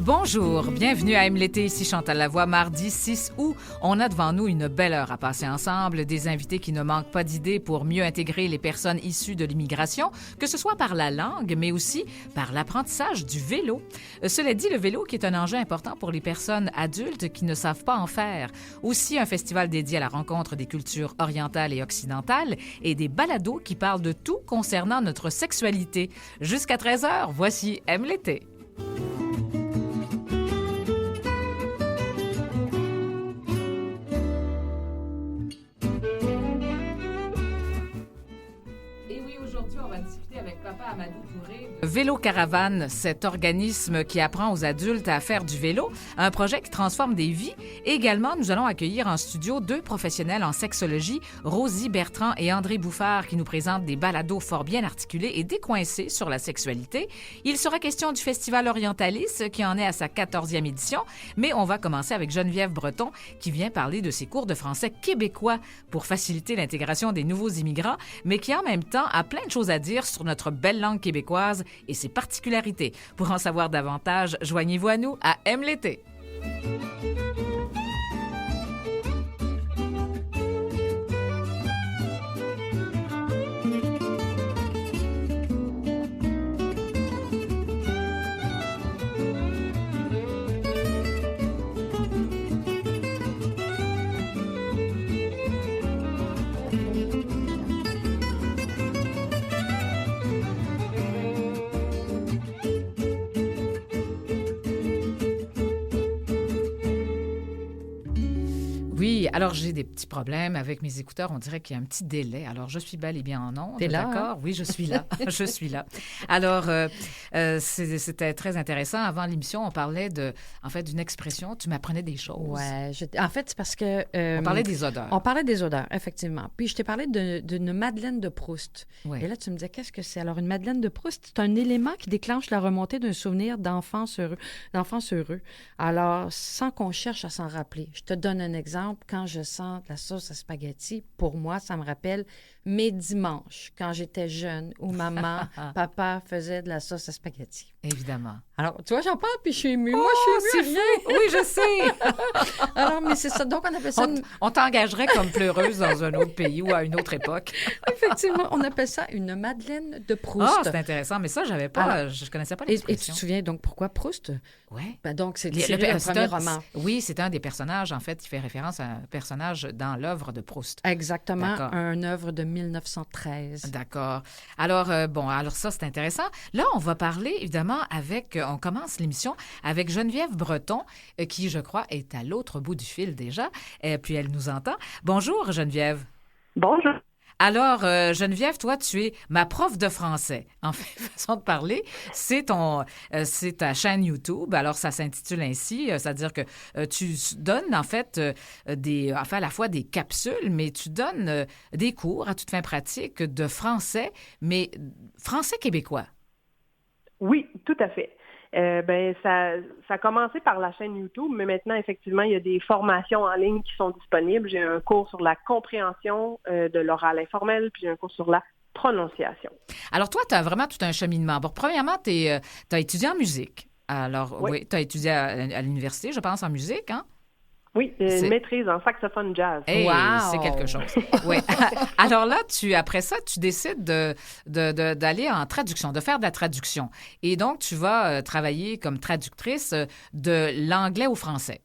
Bonjour, bienvenue à Aime l'été, ici Chantal Lavoie, mardi 6 août. On a devant nous une belle heure à passer ensemble, des invités qui ne manquent pas d'idées pour mieux intégrer les personnes issues de l'immigration, que ce soit par la langue, mais aussi par l'apprentissage du vélo. Cela dit, le vélo qui est un enjeu important pour les personnes adultes qui ne savent pas en faire. Aussi un festival dédié à la rencontre des cultures orientales et occidentales et des balados qui parlent de tout concernant notre sexualité. Jusqu'à 13h, voici Aime l'été. Amadou Touré. Vélo Caravane, cet organisme qui apprend aux adultes à faire du vélo, un projet qui transforme des vies. Et également, nous allons accueillir en studio deux professionnels en sexologie, Rosie Bertrand et André Bouffard, qui nous présentent des balados fort bien articulés et décoincés sur la sexualité. Il sera question du Festival Orientalis, qui en est à sa 14e édition, mais on va commencer avec Geneviève Breton, qui vient parler de ses cours de français québécois pour faciliter l'intégration des nouveaux immigrants, mais qui en même temps a plein de choses à dire sur notre belle langue québécoise et ses particularités. Pour en savoir davantage, joignez-vous à nous à Aime l'été. Oui, alors j'ai des petits problèmes avec mes écouteurs. On dirait qu'il y a un petit délai. Alors, je suis bel et bien en ondes. T'es là, d'accord? Hein? Oui, je suis là. Je suis là. Alors, c'était très intéressant. Avant l'émission, on parlait d'une expression. Tu m'apprenais des choses. Oui. En fait, c'est parce que... on parlait des odeurs. On parlait des odeurs, effectivement. Puis, je t'ai parlé d'une Madeleine de Proust. Oui. Et là, tu me disais, qu'est-ce que c'est? Alors, une Madeleine de Proust, c'est un élément qui déclenche la remontée d'un souvenir d'enfance heureux. Alors, sans qu'on cherche à s'en rappeler. Je te donne un exemple. Quand je sens de la sauce à spaghetti, pour moi, ça me rappelle mes dimanches, quand j'étais jeune, où maman, papa faisaient de la sauce à spaghetti. Évidemment. Alors, tu vois, j'en parle, puis je suis émue. Moi, je suis émue. Oui, je sais. Alors, mais c'est ça. Donc, on appelle ça... On t'engagerait comme pleureuse dans un autre pays ou à une autre époque. Effectivement, on appelle ça une Madeleine de Proust. Ah, c'est intéressant. Mais ça, j'avais pas... Alors, je connaissais pas l'expression. Et tu te souviens donc pourquoi Proust? Oui. Ben donc, c'est un premier roman. Oui, c'est un des personnages, en fait, qui fait référence à un personnage dans l'œuvre de Proust. Exactement, une œuvre de 1913. D'accord. Alors, alors ça, c'est intéressant. Là, on va parler, évidemment, on commence l'émission avec Geneviève Breton, qui, je crois, est à l'autre bout du fil déjà, et puis elle nous entend. Bonjour, Geneviève. Bonjour. Alors, Geneviève, toi, tu es ma prof de français. En fait, façon de parler, c'est ta chaîne YouTube. Alors, ça s'intitule ainsi, c'est-à-dire que tu donnes, en fait, à la fois des capsules, mais tu donnes des cours à toute fin pratique de français, mais français québécois. Oui, tout à fait. Ça a commencé par la chaîne YouTube, mais maintenant, effectivement, il y a des formations en ligne qui sont disponibles. J'ai un cours sur la compréhension de l'oral informel, puis j'ai un cours sur la prononciation. Alors, toi, tu as vraiment tout un cheminement. Bon, premièrement, tu as étudié en musique. Alors, oui, tu as étudié à l'université, je pense, en musique, hein? Oui, une maîtrise en saxophone jazz. Hey, wow! C'est quelque chose. Oui. Alors là, après ça, tu décides d'aller en traduction, de faire de la traduction. Et donc, tu vas travailler comme traductrice de l'anglais au français.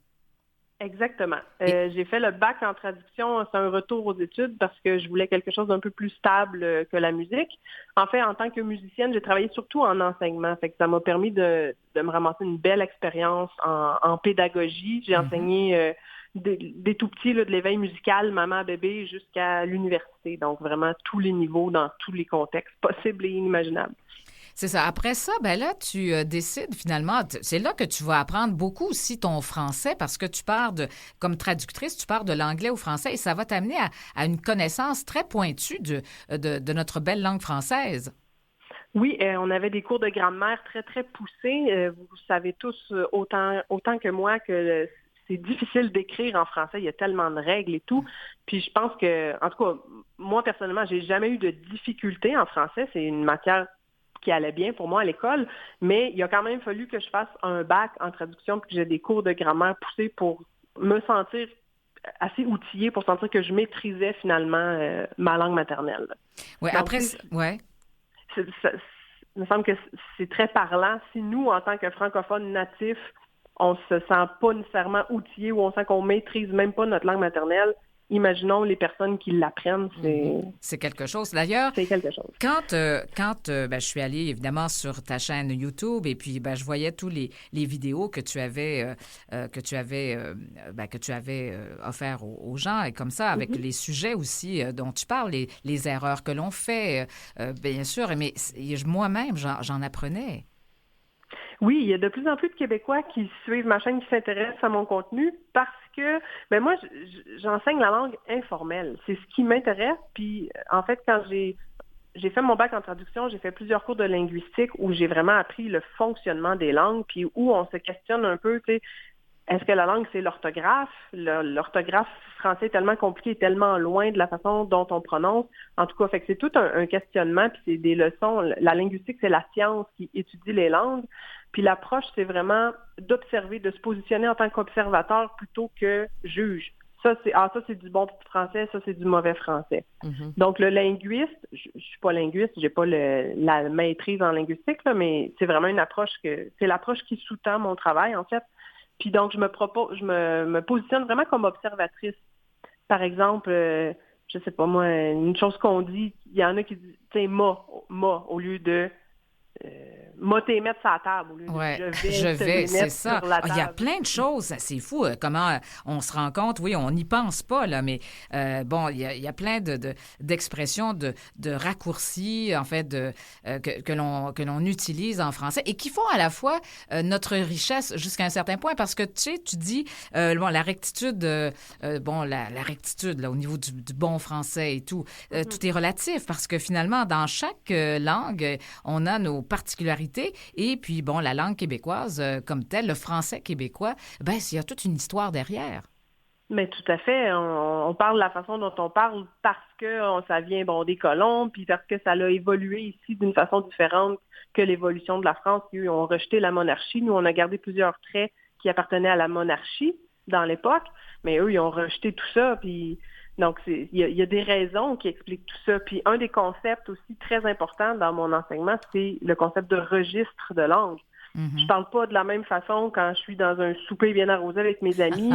Exactement. J'ai fait le bac en traduction. C'est un retour aux études parce que je voulais quelque chose d'un peu plus stable que la musique. En fait, en tant que musicienne, j'ai travaillé surtout en enseignement. Fait que ça m'a permis de me ramasser une belle expérience en pédagogie. J'ai enseigné des tout petits, de l'éveil musical, maman, bébé, jusqu'à l'université. Donc, vraiment tous les niveaux, dans tous les contextes possibles et inimaginables. C'est ça. Après ça, là, tu décides finalement, c'est là que tu vas apprendre beaucoup aussi ton français parce que comme traductrice, tu pars de l'anglais au français et ça va t'amener à une connaissance très pointue de notre belle langue française. Oui, on avait des cours de grammaire très, très poussés. Vous savez tous autant que moi que c'est difficile d'écrire en français. Il y a tellement de règles et tout. Puis je pense que, en tout cas, moi, personnellement, j'ai jamais eu de difficultés en français. C'est une matière qui allait bien pour moi à l'école, mais il a quand même fallu que je fasse un bac en traduction puis que j'ai des cours de grammaire poussés pour me sentir assez outillée, pour sentir que je maîtrisais finalement ma langue maternelle. Oui, Donc, après, ouais. Il me semble que c'est très parlant. Si nous, en tant que francophones natifs, on se sent pas nécessairement outillés ou on sent qu'on maîtrise même pas notre langue maternelle, imaginons les personnes qui l'apprennent, c'est quelque chose. D'ailleurs, c'est quelque chose. Quand je suis allée évidemment sur ta chaîne YouTube et puis je voyais tous les vidéos que tu avais offert aux gens et comme ça avec les sujets aussi dont tu parles, les erreurs que l'on fait, bien sûr, mais moi-même j'en apprenais. Oui, il y a de plus en plus de Québécois qui suivent ma chaîne, qui s'intéressent à mon contenu parce que, moi, j'enseigne la langue informelle. C'est ce qui m'intéresse. Puis, en fait, quand j'ai fait mon bac en traduction, j'ai fait plusieurs cours de linguistique où j'ai vraiment appris le fonctionnement des langues, puis où on se questionne un peu, tu sais, est-ce que la langue, c'est l'orthographe? L'orthographe français est tellement compliqué, tellement loin de la façon dont on prononce. En tout cas, fait que c'est tout un questionnement, puis c'est des leçons. La linguistique, c'est la science qui étudie les langues. Puis l'approche, c'est vraiment d'observer, de se positionner en tant qu'observateur plutôt que juge. Ça, c'est du bon français, ça, c'est du mauvais français. Mm-hmm. Donc, le linguiste, je suis pas linguiste, j'ai pas la maîtrise en linguistique, là, mais c'est vraiment une approche c'est l'approche qui sous-tend mon travail, en fait. Puis donc, je me positionne vraiment comme observatrice. Par exemple, je sais pas moi, une chose qu'on dit, il y en a qui disent, tu sais, ma, au lieu de t'es mettre sur la table au lieu de je vais c'est ça. Sur la table. Il y a plein de choses, c'est fou comment on se rend compte, oui, on n'y pense pas, là, mais il y a plein d'expressions, de raccourcis, en fait, que l'on utilise en français et qui font à la fois notre richesse jusqu'à un certain point, parce que, tu sais, tu dis, la rectitude, la rectitude, là, au niveau du bon français et tout, tout est relatif, parce que finalement, dans chaque langue, on a nos particularités. Et puis, la langue québécoise comme telle, le français québécois, il y a toute une histoire derrière. Mais tout à fait. On parle de la façon dont on parle parce que ça vient des colons, puis parce que ça a évolué ici d'une façon différente que l'évolution de la France. Eux ont rejeté la monarchie. Nous, on a gardé plusieurs traits qui appartenaient à la monarchie dans l'époque, mais eux, ils ont rejeté tout ça, puis... Donc, il y a des raisons qui expliquent tout ça. Puis, un des concepts aussi très importants dans mon enseignement, c'est le concept de registre de langue. Mm-hmm. Je parle pas de la même façon quand je suis dans un souper bien arrosé avec mes amis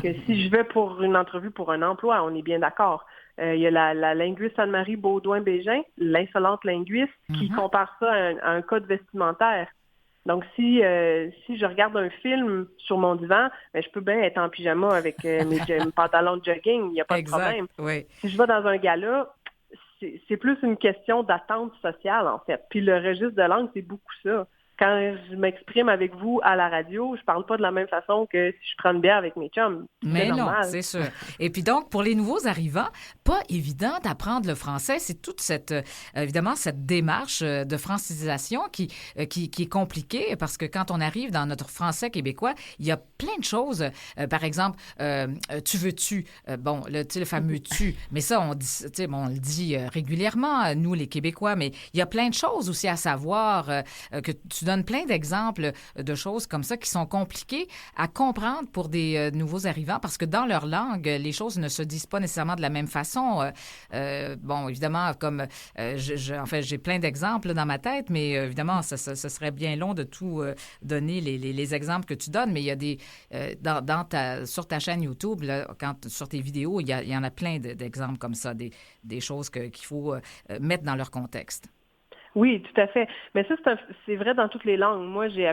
que si je vais pour une entrevue pour un emploi. On est bien d'accord. Il y a la linguiste Anne-Marie Baudouin-Bégin, l'insolente linguiste, qui compare ça à un code vestimentaire. Donc, si je regarde un film sur mon divan, je peux bien être en pyjama avec mes pantalons de jogging, il n'y a pas de problème. Oui. Si je vais dans un gala, c'est plus une question d'attente sociale, en fait. Puis le registre de langue, c'est beaucoup ça. Quand je m'exprime avec vous à la radio, je parle pas de la même façon que si je prends une bière avec mes chums. Mais non, c'est sûr. Et puis donc, pour les nouveaux arrivants, pas évident d'apprendre le français. C'est toute évidemment, cette démarche de francisation qui est compliquée parce que quand on arrive dans notre français québécois, il y a plein de choses. Par exemple, tu veux-tu? Le fameux tu. Mais ça, on le dit régulièrement, nous, les Québécois, mais il y a plein de choses aussi à savoir que tu donnes plein d'exemples de choses comme ça qui sont compliquées à comprendre pour des nouveaux arrivants parce que dans leur langue, les choses ne se disent pas nécessairement de la même façon. Évidemment, comme j'ai plein d'exemples dans ma tête, mais évidemment, ce serait bien long de tout donner les exemples que tu donnes, mais il y a des sur ta chaîne YouTube, là, sur tes vidéos, il y en a plein d'exemples comme ça, des choses qu'il faut mettre dans leur contexte. Oui, tout à fait. Mais ça, c'est vrai dans toutes les langues. Moi, j'ai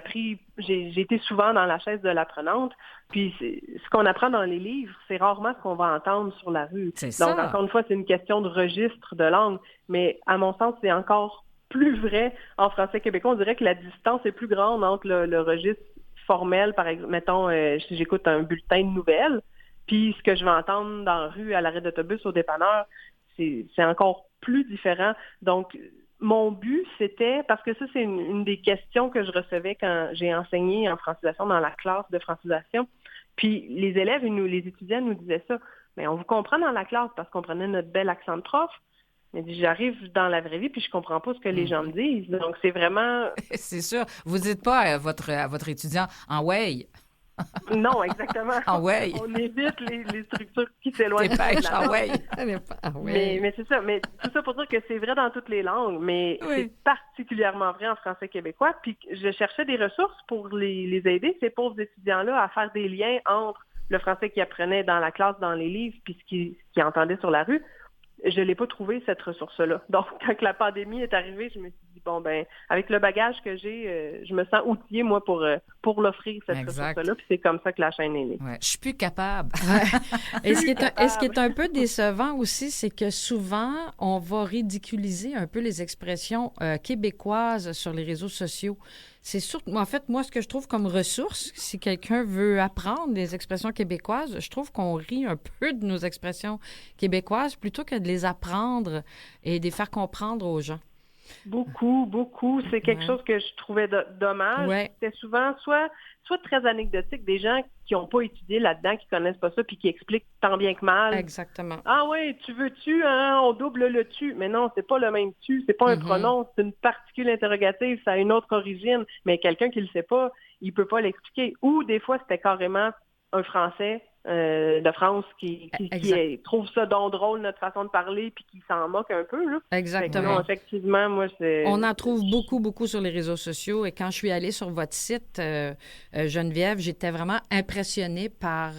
été souvent dans la chaise de l'apprenante, puis ce qu'on apprend dans les livres, c'est rarement ce qu'on va entendre sur la rue. Donc, encore une fois, c'est une question de registre de langue, mais à mon sens, c'est encore plus vrai en français québécois. On dirait que la distance est plus grande entre le registre formel, par exemple, mettons, si j'écoute un bulletin de nouvelles, puis ce que je vais entendre dans la rue, à l'arrêt d'autobus, au dépanneur, c'est encore plus différent. Donc, mon but, c'était, parce que ça, c'est une des questions que je recevais quand j'ai enseigné en francisation dans la classe de francisation. Puis les élèves, les étudiants nous disaient ça. Mais on vous comprend dans la classe parce qu'on prenait notre bel accent de prof. Il dit, j'arrive dans la vraie vie, puis je comprends pas ce que les gens me disent. Donc, c'est vraiment... C'est sûr. Vous dites pas à votre étudiant en way. Non, exactement. En way. On évite les structures qui s'éloignent. Dépêche, en way. Mais c'est ça. Mais tout ça pour dire que c'est vrai dans toutes les langues, mais c'est particulièrement vrai en français québécois. Puis je cherchais des ressources pour les aider, ces pauvres étudiants-là, à faire des liens entre le français qu'ils apprenaient dans la classe, dans les livres, puis ce qu'ils entendaient sur la rue. Je l'ai pas trouvé, cette ressource-là. Donc, quand la pandémie est arrivée, je me suis dit, bon, ben, avec le bagage que j'ai, je me sens outillée, moi, pour l'offrir, cette ressource-là. Puis c'est comme ça que la chaîne est née. Ouais. Je suis plus capable. Et ce qui est un peu décevant aussi, c'est que souvent, on va ridiculiser un peu les expressions québécoises sur les réseaux sociaux. C'est sûr, en fait, moi, ce que je trouve comme ressource, si quelqu'un veut apprendre des expressions québécoises, je trouve qu'on rit un peu de nos expressions québécoises plutôt que de les apprendre et de les faire comprendre aux gens. Beaucoup, beaucoup. C'est quelque chose que je trouvais dommage. Ouais. C'était souvent soit très anecdotique, des gens qui n'ont pas étudié là-dedans, qui connaissent pas ça, puis qui expliquent tant bien que mal. Exactement. Ah oui, tu veux-tu, hein? On double le tu. Mais non, c'est pas le même tu, c'est pas un pronom, c'est une particule interrogative, ça a une autre origine. Mais quelqu'un qui le sait pas, il peut pas l'expliquer. Ou des fois, c'était carrément un Français de France qui trouve ça donc drôle, notre façon de parler, puis qui s'en moque un peu. Là. Exactement. Non, effectivement, moi, c'est... On en trouve beaucoup, beaucoup sur les réseaux sociaux. Et quand je suis allée sur votre site, Geneviève, j'étais vraiment impressionnée par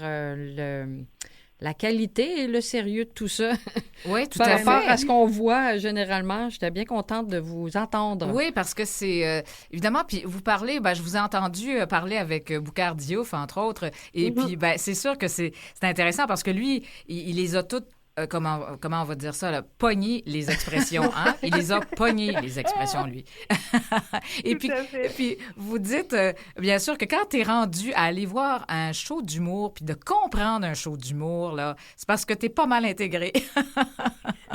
la qualité et le sérieux de tout ça. Oui, tout à fait. Par rapport à ce qu'on voit généralement, j'étais bien contente de vous entendre. Oui, parce que c'est... évidemment, puis vous parlez, je vous ai entendu parler avec Boucard Diouf, entre autres, et puis c'est sûr que c'est intéressant parce que lui, il les a toutes comment on va dire ça, là, pogner les expressions, hein? Il les a pognées, les expressions, lui. Et puis, vous dites, bien sûr, que quand tu es rendu à aller voir un show d'humour, puis de comprendre un show d'humour, là, c'est parce que tu es pas mal intégré.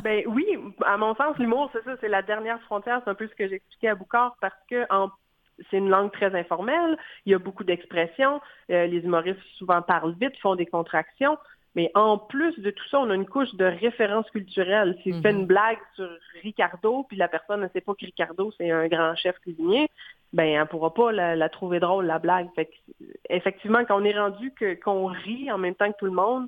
Ben oui, à mon sens, l'humour, c'est ça, c'est la dernière frontière, c'est un peu ce que j'expliquais à Boucard, parce que c'est une langue très informelle, il y a beaucoup d'expressions, les humoristes souvent parlent vite, font des contractions, mais en plus de tout ça, on a une couche de référence culturelle. Si je fais une blague sur Ricardo, puis la personne ne sait pas que Ricardo, c'est un grand chef cuisinier, ben elle pourra pas la trouver drôle, la blague. Fait que, effectivement, quand on est rendu qu'on rit en même temps que tout le monde,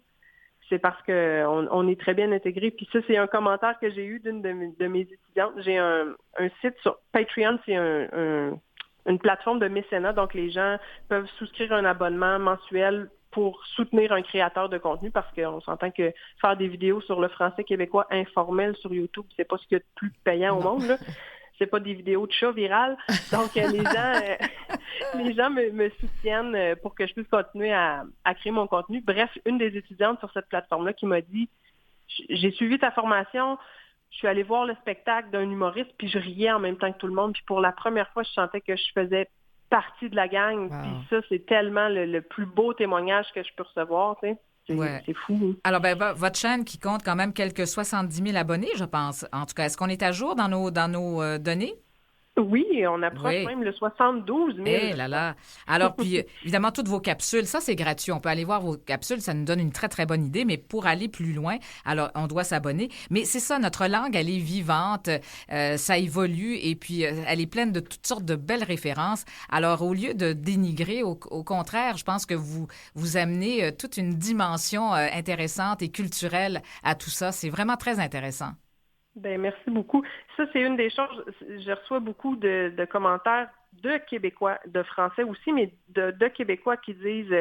c'est parce qu'on est très bien intégré. Puis ça, c'est un commentaire que j'ai eu d'une de mes étudiantes. J'ai un site sur Patreon, c'est une plateforme de mécénat, donc les gens peuvent souscrire un abonnement mensuel pour soutenir un créateur de contenu, parce qu'on s'entend que faire des vidéos sur le français québécois informel sur YouTube, c'est pas ce qu'il y a de plus payant au monde, là. C'est pas des vidéos de chats virales. Donc, les gens me soutiennent pour que je puisse continuer à créer mon contenu. Bref, une des étudiantes sur cette plateforme-là qui m'a dit « J'ai suivi ta formation, je suis allée voir le spectacle d'un humoriste, puis je riais en même temps que tout le monde. Puis pour la première fois, je sentais que je faisais partie de la gang. Wow. Puis ça, c'est tellement le plus beau témoignage que je peux recevoir, tu sais. C'est fou. Alors, votre chaîne qui compte quand même quelques 70 000 abonnés, je pense. En tout cas, est-ce qu'on est à jour dans nos données? Oui, on approche même le 72 000. Eh là là. Alors, puis, évidemment, toutes vos capsules, ça, c'est gratuit. On peut aller voir vos capsules. Ça nous donne une très, très bonne idée. Mais pour aller plus loin, alors, on doit s'abonner. Mais c'est ça, notre langue, elle est vivante. Ça évolue. Et puis, elle est pleine de toutes sortes de belles références. Alors, au lieu de dénigrer, au contraire, je pense que vous amenez toute une dimension intéressante et culturelle à tout ça. C'est vraiment très intéressant. Ben merci beaucoup. Ça, c'est une des choses, je reçois beaucoup de commentaires de Québécois, de Français aussi, mais de Québécois qui disent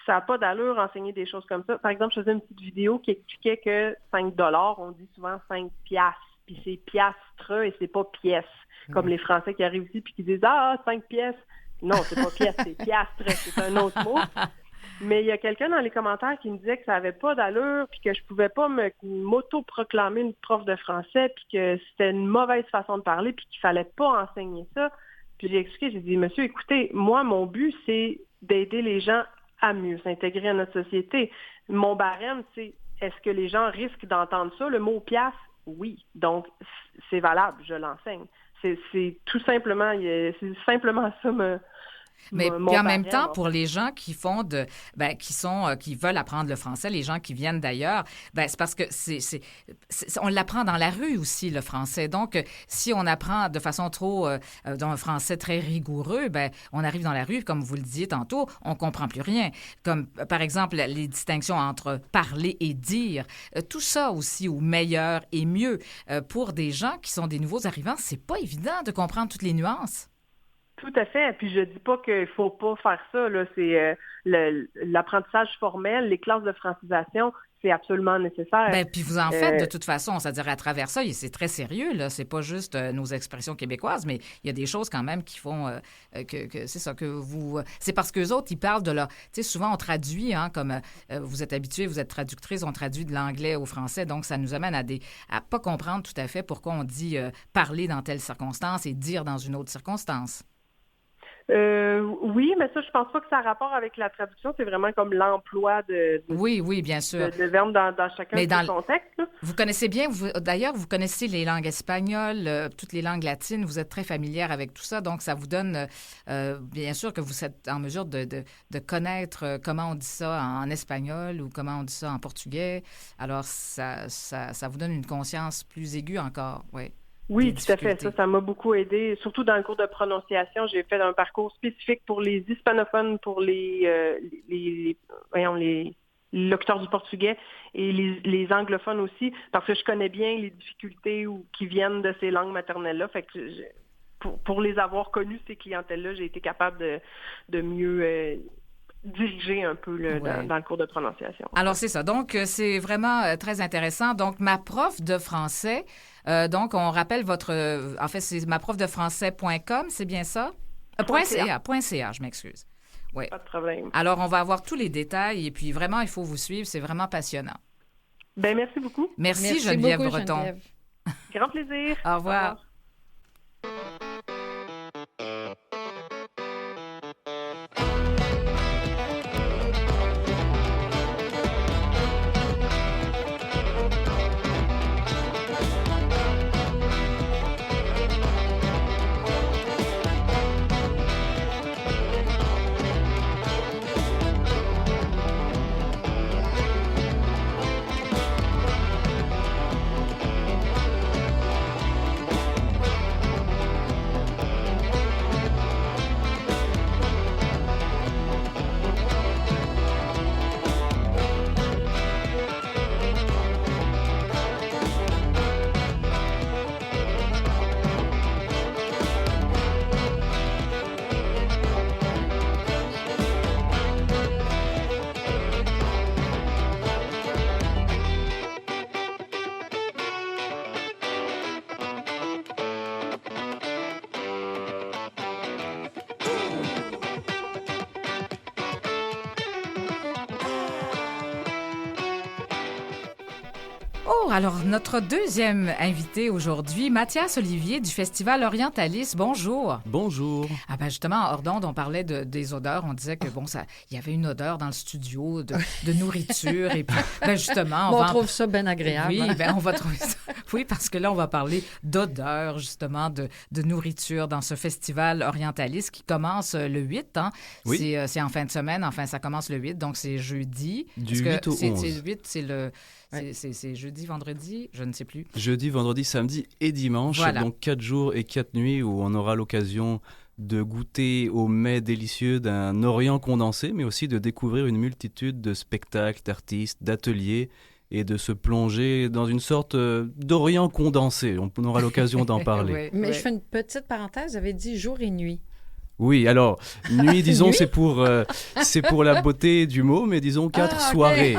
ça n'a pas d'allure enseigner des choses comme ça. Par exemple, je faisais une petite vidéo qui expliquait que 5 $, on dit souvent 5 piastres, puis c'est piastre et c'est pas pièce, comme les Français qui arrivent ici puis qui disent 5 pièces. Non, c'est pas pièce, c'est piastre, c'est un autre mot. Mais il y a quelqu'un dans les commentaires qui me disait que ça n'avait pas d'allure, puis que je pouvais pas m'auto-proclamer une prof de français, puis que c'était une mauvaise façon de parler, puis qu'il fallait pas enseigner ça. Puis j'ai expliqué, j'ai dit, monsieur, écoutez, moi, mon but, c'est d'aider les gens à mieux s'intégrer à notre société. Mon barème, c'est, est-ce que les gens risquent d'entendre ça? Le mot pièce, oui. Donc, c'est valable, je l'enseigne. C'est tout simplement, c'est simplement ça Mais mon puis en même barème, temps, pour les gens qui font qui veulent apprendre le français, les gens qui viennent d'ailleurs, c'est parce que on l'apprend dans la rue aussi, le français. Donc, si on apprend de façon trop, dans un français très rigoureux, on arrive dans la rue, comme vous le disiez tantôt, on comprend plus rien. Comme, par exemple, les distinctions entre parler et dire. Tout ça aussi, ou meilleur et mieux. Pour des gens qui sont des nouveaux arrivants, c'est pas évident de comprendre toutes les nuances. Tout à fait. Puis je dis pas qu'il faut pas faire ça. Là. C'est l'apprentissage formel, les classes de francisation, c'est absolument nécessaire. Puis vous en faites de toute façon, c'est-à-dire à travers ça, c'est très sérieux, là. C'est pas juste nos expressions québécoises, mais il y a des choses quand même qui font que c'est ça que vous. C'est parce qu'eux autres, ils parlent de leur. Tu sais, souvent on traduit, comme vous êtes habitué, vous êtes traductrice, on traduit de l'anglais au français, donc ça nous amène à pas comprendre tout à fait pourquoi on dit parler dans telle circonstance et dire dans une autre circonstance. Oui, mais ça, je pense pas que ça a rapport avec la traduction. C'est vraiment comme l'emploi oui, bien sûr. de verbes dans chacun de ces contextes. Là. Vous connaissez bien, d'ailleurs, vous connaissez les langues espagnoles, toutes les langues latines. Vous êtes très familière avec tout ça. Donc, ça vous donne, bien sûr, que vous êtes en mesure de connaître comment on dit ça en espagnol ou comment on dit ça en portugais. Alors, ça vous donne une conscience plus aiguë encore, oui. Oui, tout à fait. Ça m'a beaucoup aidé. Surtout dans le cours de prononciation, j'ai fait un parcours spécifique pour les hispanophones, pour les locuteurs du portugais et les anglophones aussi, parce que je connais bien les difficultés qui viennent de ces langues maternelles-là. Fait que pour les avoir connues, ces clientèles-là, j'ai été capable de mieux diriger un peu dans le cours de prononciation. Alors, c'est ça. Donc, c'est vraiment très intéressant. Donc, ma prof de français, donc, on rappelle en fait, c'est maprofdefrançais.com, c'est bien ça? .ca, je m'excuse. Oui. Pas de problème. Alors, on va avoir tous les détails et puis vraiment, il faut vous suivre. C'est vraiment passionnant. Merci beaucoup. Merci Geneviève beaucoup, Breton. Geneviève. Grand plaisir. Au revoir. Oh, alors notre deuxième invité aujourd'hui, Mathias Olivier du Festival Orientalis. Bonjour. Bonjour. Justement, hors d'onde, on parlait des odeurs. On disait que il y avait une odeur dans le studio de nourriture. Et puis, justement, on trouve ça bien agréable. Oui, on va trouver ça. Oui, parce que là, on va parler d'odeur, justement, de nourriture dans ce Festival Orientalis qui commence le 8. Hein? Oui. C'est en fin de semaine. Enfin, ça commence le 8, donc c'est jeudi. Du 8 au 11. C'est le 8, c'est le... C'est jeudi, vendredi, je ne sais plus. Jeudi, vendredi, samedi et dimanche. Voilà. Donc 4 jours et 4 nuits où on aura l'occasion de goûter aux mets délicieux d'un Orient condensé, mais aussi de découvrir une multitude de spectacles, d'artistes, d'ateliers et de se plonger dans une sorte d'Orient condensé. On aura l'occasion d'en parler. Mais je fais une petite parenthèse, vous avez dit jour et nuit. Oui, alors, nuit, disons, Nuit? c'est pour la beauté du mot, mais disons 4 soirées.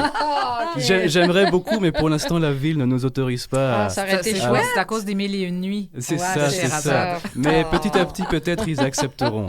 J'aimerais beaucoup, mais pour l'instant, la ville ne nous autorise pas à... Ça aurait été C'est chouette. c'est à cause des 1001 nuits. C'est Ouais, ça, c'est c'est ça. Mais petit à petit, peut-être, ils accepteront.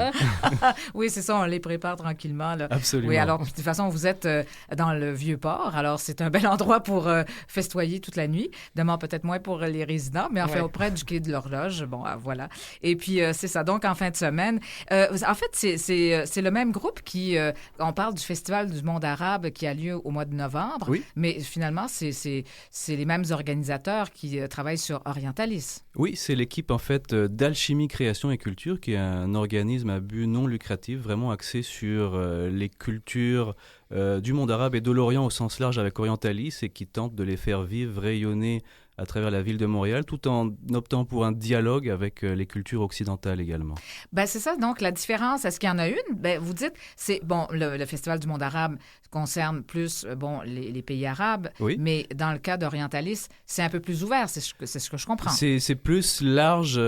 Oui, c'est ça, on les prépare tranquillement. Là. Absolument. Oui, alors, de toute façon, vous êtes dans le Vieux-Port, alors c'est un bel endroit pour festoyer toute la nuit. Demain, peut-être moins pour les résidents, mais enfin, auprès du quai de l'Horloge. Bon, voilà. Et puis, c'est ça. Donc, en fin de semaine, En fait, c'est le même groupe qui... on parle du Festival du monde arabe qui a lieu au mois de novembre, Oui. mais finalement, c'est les mêmes organisateurs qui travaillent sur Orientalis. Oui, c'est l'équipe en fait d'Alchimie Création et Culture, qui est un organisme à but non lucratif, vraiment axé sur les cultures du monde arabe et de l'Orient au sens large avec Orientalis, et qui tente de les faire vivre, rayonner à travers la ville de Montréal, tout en optant pour un dialogue avec les cultures occidentales également. Ben, c'est ça, donc la différence, est-ce qu'il y en a une? Ben, vous dites, c'est, bon, le Festival du monde arabe concerne plus, bon, les pays arabes, Oui. mais dans le cas d'Orientalis, c'est un peu plus ouvert, c'est ce que je comprends. C'est plus large,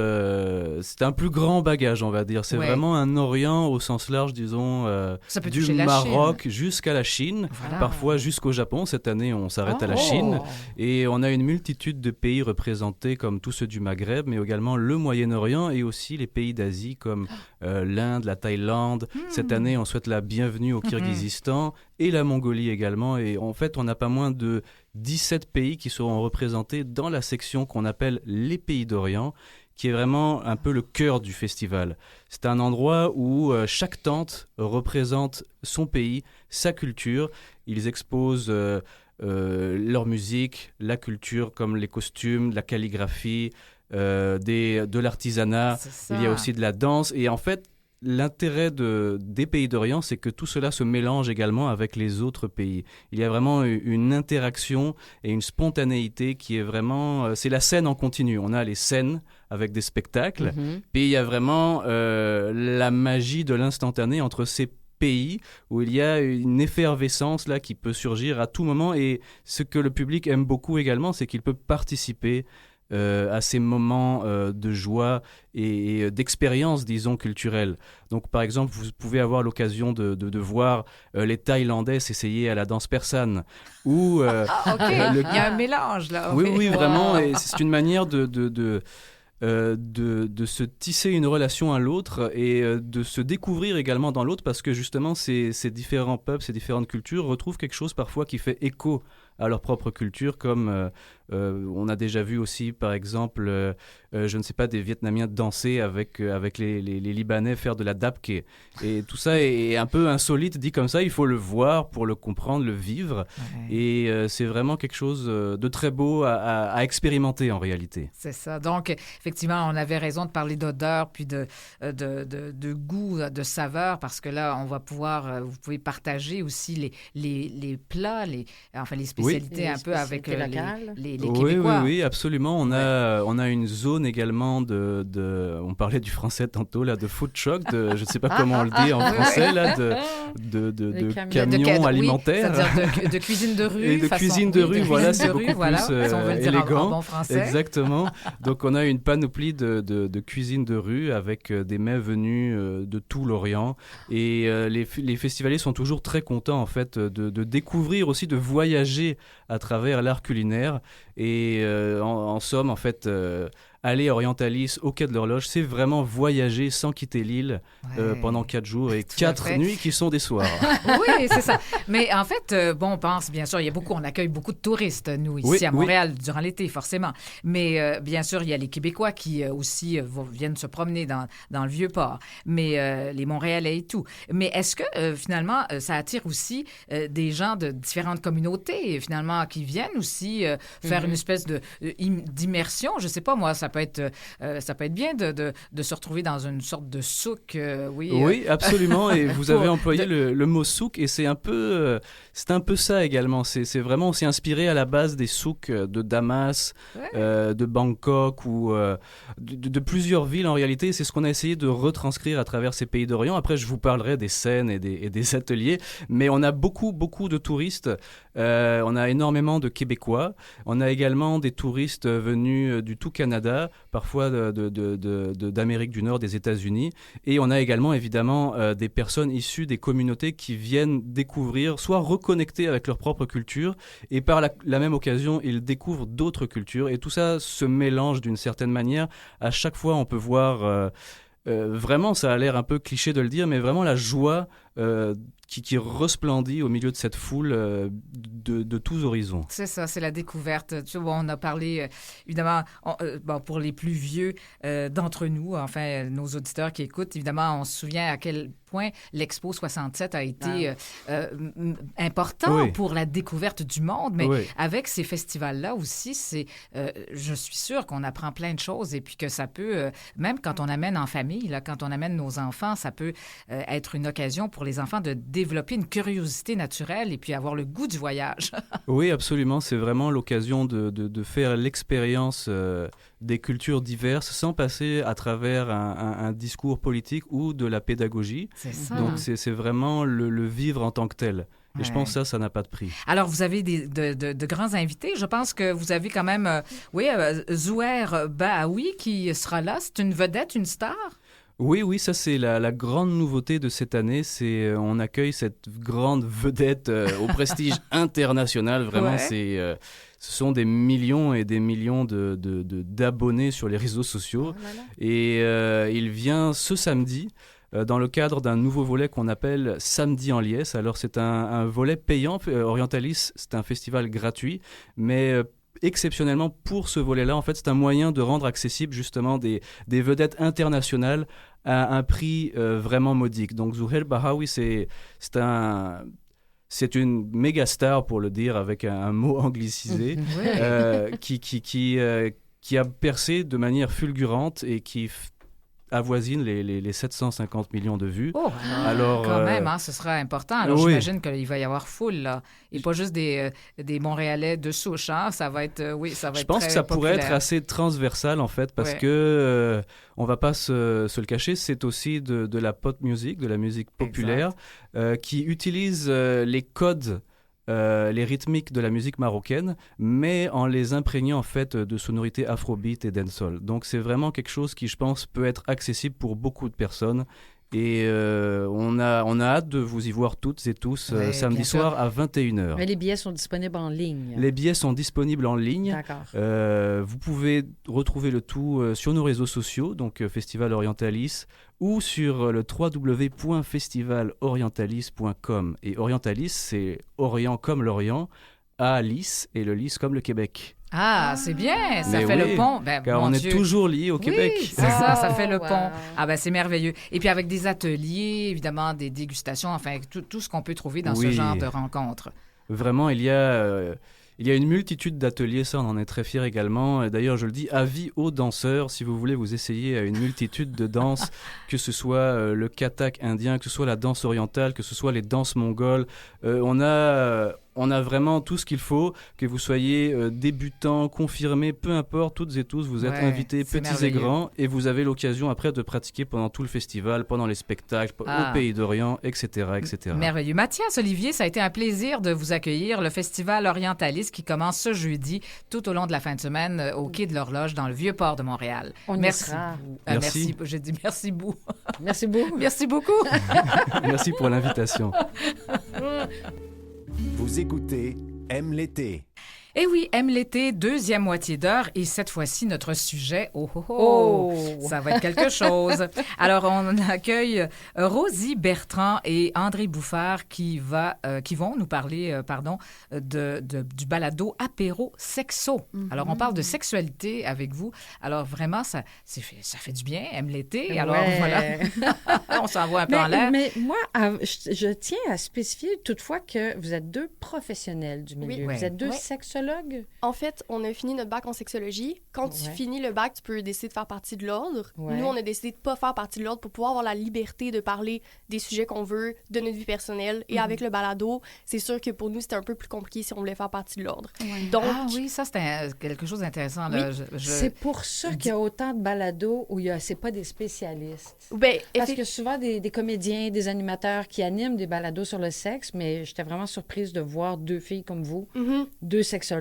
c'est un plus grand bagage, on va dire. C'est vraiment un Orient au sens large, disons, Ça peut du toucher la Maroc Chine. jusqu'à la Chine, Voilà. parfois jusqu'au Japon. Cette année, on s'arrête à la Chine. Et on a une multitude de pays représentés comme tous ceux du Maghreb, mais également le Moyen-Orient et aussi les pays d'Asie comme l'Inde, la Thaïlande. Cette année, on souhaite la bienvenue au Kirghizistan et la Mongolie également. Et en fait, on n'a pas moins de 17 pays qui seront représentés dans la section qu'on appelle les pays d'Orient, qui est vraiment un peu le cœur du festival. C'est un endroit où chaque tente représente son pays, sa culture. Ils exposent leur musique, la culture comme les costumes, la calligraphie, de l'artisanat. Il y a aussi de la danse. Et en fait, l'intérêt des pays d'Orient, c'est que tout cela se mélange également avec les autres pays. Il y a vraiment une interaction et une spontanéité qui est vraiment... c'est la scène en continu. On a les scènes avec des spectacles. Puis il y a vraiment la magie de l'instantané entre ces pays où il y a une effervescence là qui peut surgir à tout moment, et ce que le public aime beaucoup également, c'est qu'il peut participer à ces moments de joie et d'expérience, disons, culturelle. Donc, par exemple, vous pouvez avoir l'occasion de voir les Thaïlandais s'essayer à la danse persane. Ou, OK, il y a un mélange, là. Oui, vraiment. Et c'est une manière de se tisser une relation à l'autre et de se découvrir également dans l'autre, parce que justement ces différents peuples, ces différentes cultures retrouvent quelque chose parfois qui fait écho à leur propre culture, comme on a déjà vu aussi par exemple je ne sais pas, des Vietnamiens danser avec les Libanais, faire de la dabke, et tout ça est un peu insolite dit comme ça. Il faut le voir pour le comprendre, le vivre, et c'est vraiment quelque chose de très beau à expérimenter en réalité. C'est ça. Donc, effectivement, on avait raison de parler d'odeur, puis de goût, de saveur, parce que là, on va pouvoir, vous pouvez partager aussi les plats, les spécialités un peu avec les Québécois. Oui, absolument. On a une zone également on parlait du français tantôt, là, de food truck, je ne sais pas comment on le dit en français, là, de camions alimentaires. C'est-à-dire de cuisine de rue. Et de cuisine de rue, voilà, c'est beaucoup plus si on veut le dire élégant. En bon français. Exactement. Donc, on a une panoplie de cuisine de rue avec des mets venus de tout l'Orient. Et les festivaliers sont toujours très contents, en fait, de découvrir aussi, de voyager à travers l'art culinaire. Et en somme, en fait, aller à Orientalis, au Quai de l'Horloge, c'est vraiment voyager sans quitter l'île pendant 4 jours et 4 nuits qui sont des soirs. Oui, c'est ça. Mais en fait, on pense, bien sûr, on accueille beaucoup de touristes, nous, ici à Montréal, durant l'été, forcément. Mais bien sûr, il y a les Québécois qui aussi viennent se promener dans le Vieux-Port, mais les Montréalais et tout. Mais est-ce que, finalement, ça attire aussi des gens de différentes communautés, finalement, qui viennent aussi faire une espèce d'immersion? Je sais pas, moi, ça peut être bien de se retrouver dans une sorte de souk, Oui, absolument. Et vous avez employé le mot souk, et c'est un peu ça également. C'est vraiment, on s'est inspiré à la base des souks de Damas, de Bangkok ou de plusieurs villes en réalité. C'est ce qu'on a essayé de retranscrire à travers ces pays d'Orient. Après, je vous parlerai des scènes et des ateliers, mais on a beaucoup de touristes. On a énormément de Québécois. On a également des touristes venus du tout Canada, parfois d'Amérique du Nord, des États-Unis. Et on a également évidemment des personnes issues des communautés qui viennent découvrir, soit reconnecter avec leur propre culture, et par la même occasion, ils découvrent d'autres cultures. Et tout ça se mélange d'une certaine manière. À chaque fois, on peut voir... vraiment, ça a l'air un peu cliché de le dire, mais vraiment la joie qui resplendit au milieu de cette foule de tous horizons. C'est ça, c'est la découverte. Tu vois, on a parlé, évidemment, pour les plus vieux d'entre nous, enfin, nos auditeurs qui écoutent, évidemment, on se souvient à quel point l'Expo 67 a été important pour la découverte du monde, mais avec ces festivals-là aussi, je suis sûre qu'on apprend plein de choses et puis que ça peut, même quand on amène en famille, là, quand on amène nos enfants, ça peut être une occasion pour les enfants de développer une curiosité naturelle et puis avoir le goût du voyage. Oui, absolument. C'est vraiment l'occasion de faire l'expérience des cultures diverses sans passer à travers un discours politique ou de la pédagogie. C'est ça. Donc, c'est vraiment le vivre en tant que tel. Et je pense que ça n'a pas de prix. Alors, vous avez de grands invités. Je pense que vous avez quand même, Zouhair Bahaoui qui sera là. C'est une vedette, une star. Oui, ça c'est la grande nouveauté de cette année, c'est on accueille cette grande vedette au prestige international. Vraiment, ce sont des millions et des millions d'abonnés sur les réseaux sociaux. Et il vient ce samedi dans le cadre d'un nouveau volet qu'on appelle Samedi en liesse. Alors c'est un volet payant. Orientalis, c'est un festival gratuit, mais exceptionnellement pour ce volet-là, en fait, c'est un moyen de rendre accessible justement des vedettes internationales à un prix vraiment modique. Donc Zouhair Bahaoui, c'est une méga star, pour le dire avec un mot anglicisé, qui a percé de manière fulgurante et qui avoisine les 750 millions de vues. Oh, alors, quand même, ce sera important. Alors, j'imagine qu'il va y avoir foule, là. Et pas juste des Montréalais de souche, hein. Ça va être, Je pense que ça pourrait être assez transversal, en fait, parce que, on va pas se le cacher, c'est aussi de la pop music, de la musique populaire, qui utilise les codes les rythmiques de la musique marocaine, mais en les imprégnant en fait de sonorités afrobeat et dancehall. Donc c'est vraiment quelque chose qui, je pense, peut être accessible pour beaucoup de personnes. Et on a hâte de vous y voir toutes et tous samedi soir à 21h. Mais les billets sont disponibles en ligne. Les billets sont disponibles en ligne. D'accord. Vous pouvez retrouver le tout sur nos réseaux sociaux, donc Festival Orientalis, ou sur le www.festivalorientalis.com. Et Orientalis, c'est Orient comme l'Orient, à Lys, et le Lys comme le Québec. Ah, c'est bien, ça fait le pont. Car on est toujours liés au Québec. Oui, c'est ça fait le pont. Ah ben c'est merveilleux. Et puis avec des ateliers, évidemment, des dégustations, enfin tout ce qu'on peut trouver dans ce genre de rencontres. Vraiment, il y a une multitude d'ateliers, ça on en est très fiers également. D'ailleurs, je le dis, avis aux danseurs, si vous voulez vous essayer à une multitude de danses, que ce soit le kathak indien, que ce soit la danse orientale, que ce soit les danses mongoles, on a vraiment tout ce qu'il faut, que vous soyez débutants, confirmés, peu importe, toutes et tous, vous êtes invités, petits et grands, et vous avez l'occasion après de pratiquer pendant tout le festival, pendant les spectacles, au Pays d'Orient, etc., etc. Merveilleux. Mathias, Olivier, ça a été un plaisir de vous accueillir. Le Festival Orientalis qui commence ce jeudi, tout au long de la fin de semaine, au Quai de l'Horloge, dans le Vieux-Port de Montréal. Merci. Merci. J'ai dit merci beaucoup. Merci beaucoup. Merci beaucoup. Merci pour l'invitation. Vous écoutez Aime l'été. Eh oui, Aime l'été, deuxième moitié d'heure, et cette fois-ci, notre sujet, ça va être quelque chose. Alors, on accueille Rosie Bertrand et André Bouffard qui vont nous parler, du balado Apéro Sexo. Mm-hmm. Alors, on parle de sexualité avec vous. Alors, vraiment, ça fait du bien, Aime l'été. Alors, voilà, on s'envoie un peu en l'air. Mais moi, je tiens à spécifier toutefois que vous êtes deux professionnels du milieu. Oui. Vous êtes deux sexologues. En fait, on a fini notre bac en sexologie. Quand tu finis le bac, tu peux décider de faire partie de l'ordre. Ouais. Nous, on a décidé de ne pas faire partie de l'ordre pour pouvoir avoir la liberté de parler des sujets qu'on veut, de notre vie personnelle. Et avec le balado, c'est sûr que pour nous, c'était un peu plus compliqué si on voulait faire partie de l'ordre. Ouais. Donc, oui, ça, c'était quelque chose d'intéressant. Là. Oui. C'est pour ça qu'il y a autant de balados où c'est pas des spécialistes. Parce que souvent, des comédiens, des animateurs qui animent des balados sur le sexe, mais j'étais vraiment surprise de voir deux filles comme vous, deux sexologues.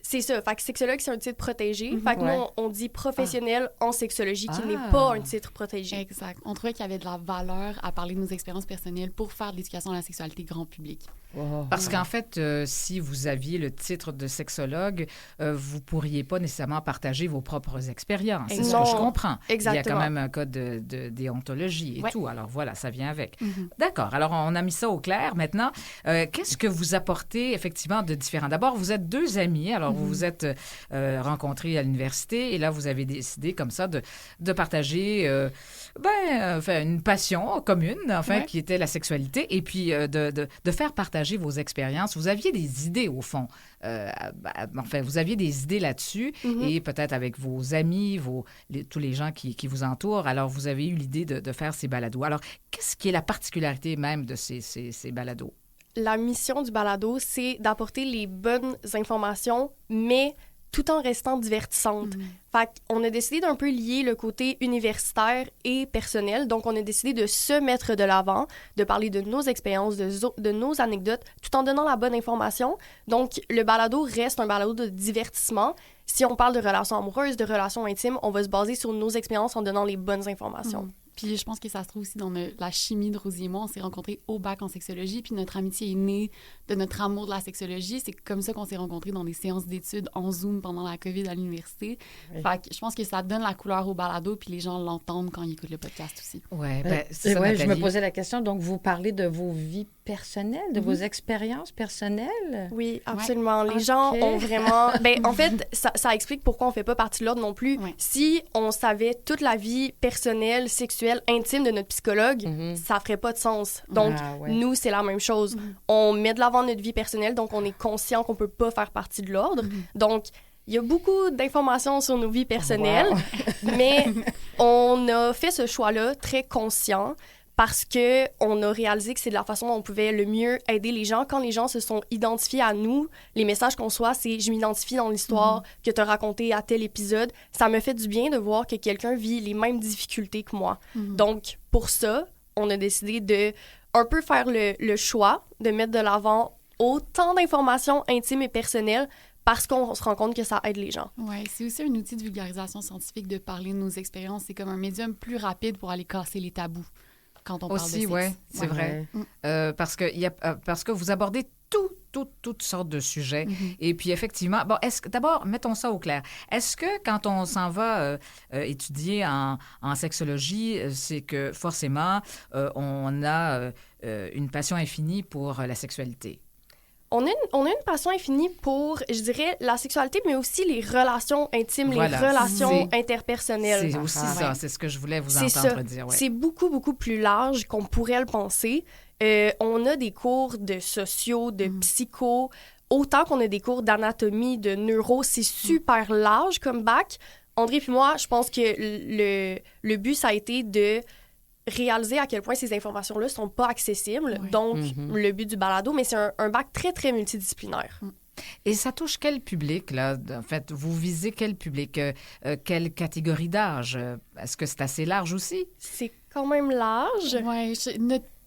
C'est ça. Fait que sexologue, c'est un titre protégé. Fait que nous, on dit professionnel en sexologie, qui n'est pas un titre protégé. Exact. On trouvait qu'il y avait de la valeur à parler de nos expériences personnelles pour faire de l'éducation à la sexualité grand public. Parce qu'en fait, si vous aviez le titre de sexologue, vous ne pourriez pas nécessairement partager vos propres expériences. C'est ce que je comprends. Exactement. Il y a quand même un code de déontologie et tout. Alors voilà, ça vient avec. Mm-hmm. D'accord. Alors, on a mis ça au clair. Maintenant, qu'est-ce que vous apportez effectivement de différent? D'abord, vous êtes 2 amis. Alors, vous vous êtes rencontrés à l'université et là, vous avez décidé comme ça de partager une passion commune, qui était la sexualité et puis de faire partager vos expériences. Vous aviez des idées, au fond. Vous aviez des idées là-dessus et peut-être avec vos amis, tous les gens qui vous entourent. Alors, vous avez eu l'idée de faire ces balados. Alors, qu'est-ce qui est la particularité même de ces balados? La mission du balado, c'est d'apporter les bonnes informations, mais tout en restant divertissante. Fait qu'on a décidé d'un peu lier le côté universitaire et personnel. Donc, on a décidé de se mettre de l'avant, de parler de nos expériences, de nos anecdotes, tout en donnant la bonne information. Donc, le balado reste un balado de divertissement. Si on parle de relations amoureuses, de relations intimes, on va se baser sur nos expériences en donnant les bonnes informations. Puis je pense que ça se trouve aussi dans la chimie de Rosie et moi. On s'est rencontrés au bac en sexologie, puis notre amitié est née de notre amour de la sexologie. C'est comme ça qu'on s'est rencontrés dans des séances d'études en Zoom pendant la COVID à l'université. Fait que je pense que ça donne la couleur au balado, puis les gens l'entendent quand ils écoutent le podcast aussi. Oui, c'est ça, je me posais la question. Donc, vous parlez de vos vies personnelles, de vos expériences personnelles? Oui, absolument. Les gens ont vraiment... en fait, ça explique pourquoi on ne fait pas partie de l'ordre non plus. Si on savait toute la vie personnelle, sexuelle, intime de notre psychologue, ça ferait pas de sens. Donc, nous, c'est la même chose. On met de l'avant notre vie personnelle, donc on est conscient qu'on peut pas faire partie de l'ordre. Donc, il y a beaucoup d'informations sur nos vies personnelles, mais on a fait ce choix-là très conscient parce qu'on a réalisé que c'est de la façon dont on pouvait le mieux aider les gens. Quand les gens se sont identifiés à nous, les messages qu'on reçoit, c'est « je m'identifie dans l'histoire que tu as racontée à tel épisode ». Ça me fait du bien de voir que quelqu'un vit les mêmes difficultés que moi. Donc, pour ça, on a décidé de un peu faire le choix de mettre de l'avant autant d'informations intimes et personnelles parce qu'on se rend compte que ça aide les gens. Oui, c'est aussi un outil de vulgarisation scientifique de parler de nos expériences. C'est comme un médium plus rapide pour aller casser les tabous. Quand on parle de sexe. Oui, c'est vrai. Parce que vous abordez toutes sortes de sujets. Et puis, effectivement, d'abord, mettons ça au clair. Est-ce que quand on s'en va étudier en sexologie, c'est que forcément, on a une passion infinie pour la sexualité? On a une passion infinie pour, je dirais, la sexualité, mais aussi les relations intimes, les relations interpersonnelles. C'est aussi ça, c'est ce que je voulais vous entendre dire. C'est beaucoup, beaucoup plus large qu'on pourrait le penser. On a des cours de sociaux, de psycho, autant qu'on a des cours d'anatomie, de neuro. C'est super large comme bac. André puis moi, je pense que le but, ça a été de réaliser à quel point ces informations-là ne sont pas accessibles. Donc, le but du balado, mais c'est un bac très, très multidisciplinaire. Et ça touche quel public, là? En fait, vous visez quel public? Quelle catégorie d'âge? Est-ce que c'est assez large aussi? C'est quand même large. Oui,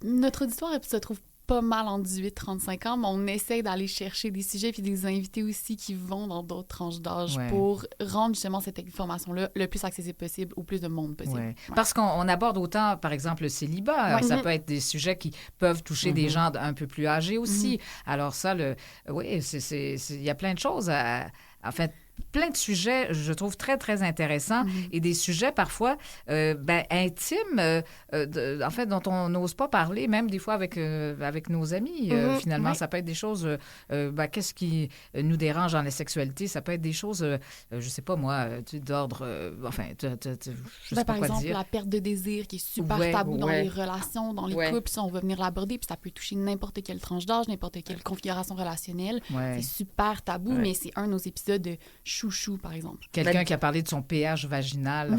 notre auditoire se trouve pas mal en 18-35 ans, mais on essaie d'aller chercher des sujets puis des invités aussi qui vont dans d'autres tranches d'âge pour rendre justement cette information-là le plus accessible possible au plus de monde possible. Parce qu'on aborde autant, par exemple, le célibat. Ça peut être des sujets qui peuvent toucher des gens un peu plus âgés aussi. Alors ça, il y a plein de choses en fait, plein de sujets, je trouve, très, très intéressants et des sujets parfois intimes, en fait, dont on n'ose pas parler, même des fois avec nos amis. Finalement, ça peut être des choses, qu'est-ce qui nous dérange dans la sexualité? Ça peut être des choses, je sais pas moi, d'ordre, je sais pas par quoi exemple, dire. La perte de désir qui est super tabou dans les relations, dans les couples. Ça, on va venir l'aborder, puis ça peut toucher n'importe quelle tranche d'âge, n'importe quelle configuration relationnelle. C'est super tabou, mais c'est un de nos épisodes de chouchou, par exemple. Quelqu'un qui a parlé de son pH vaginal,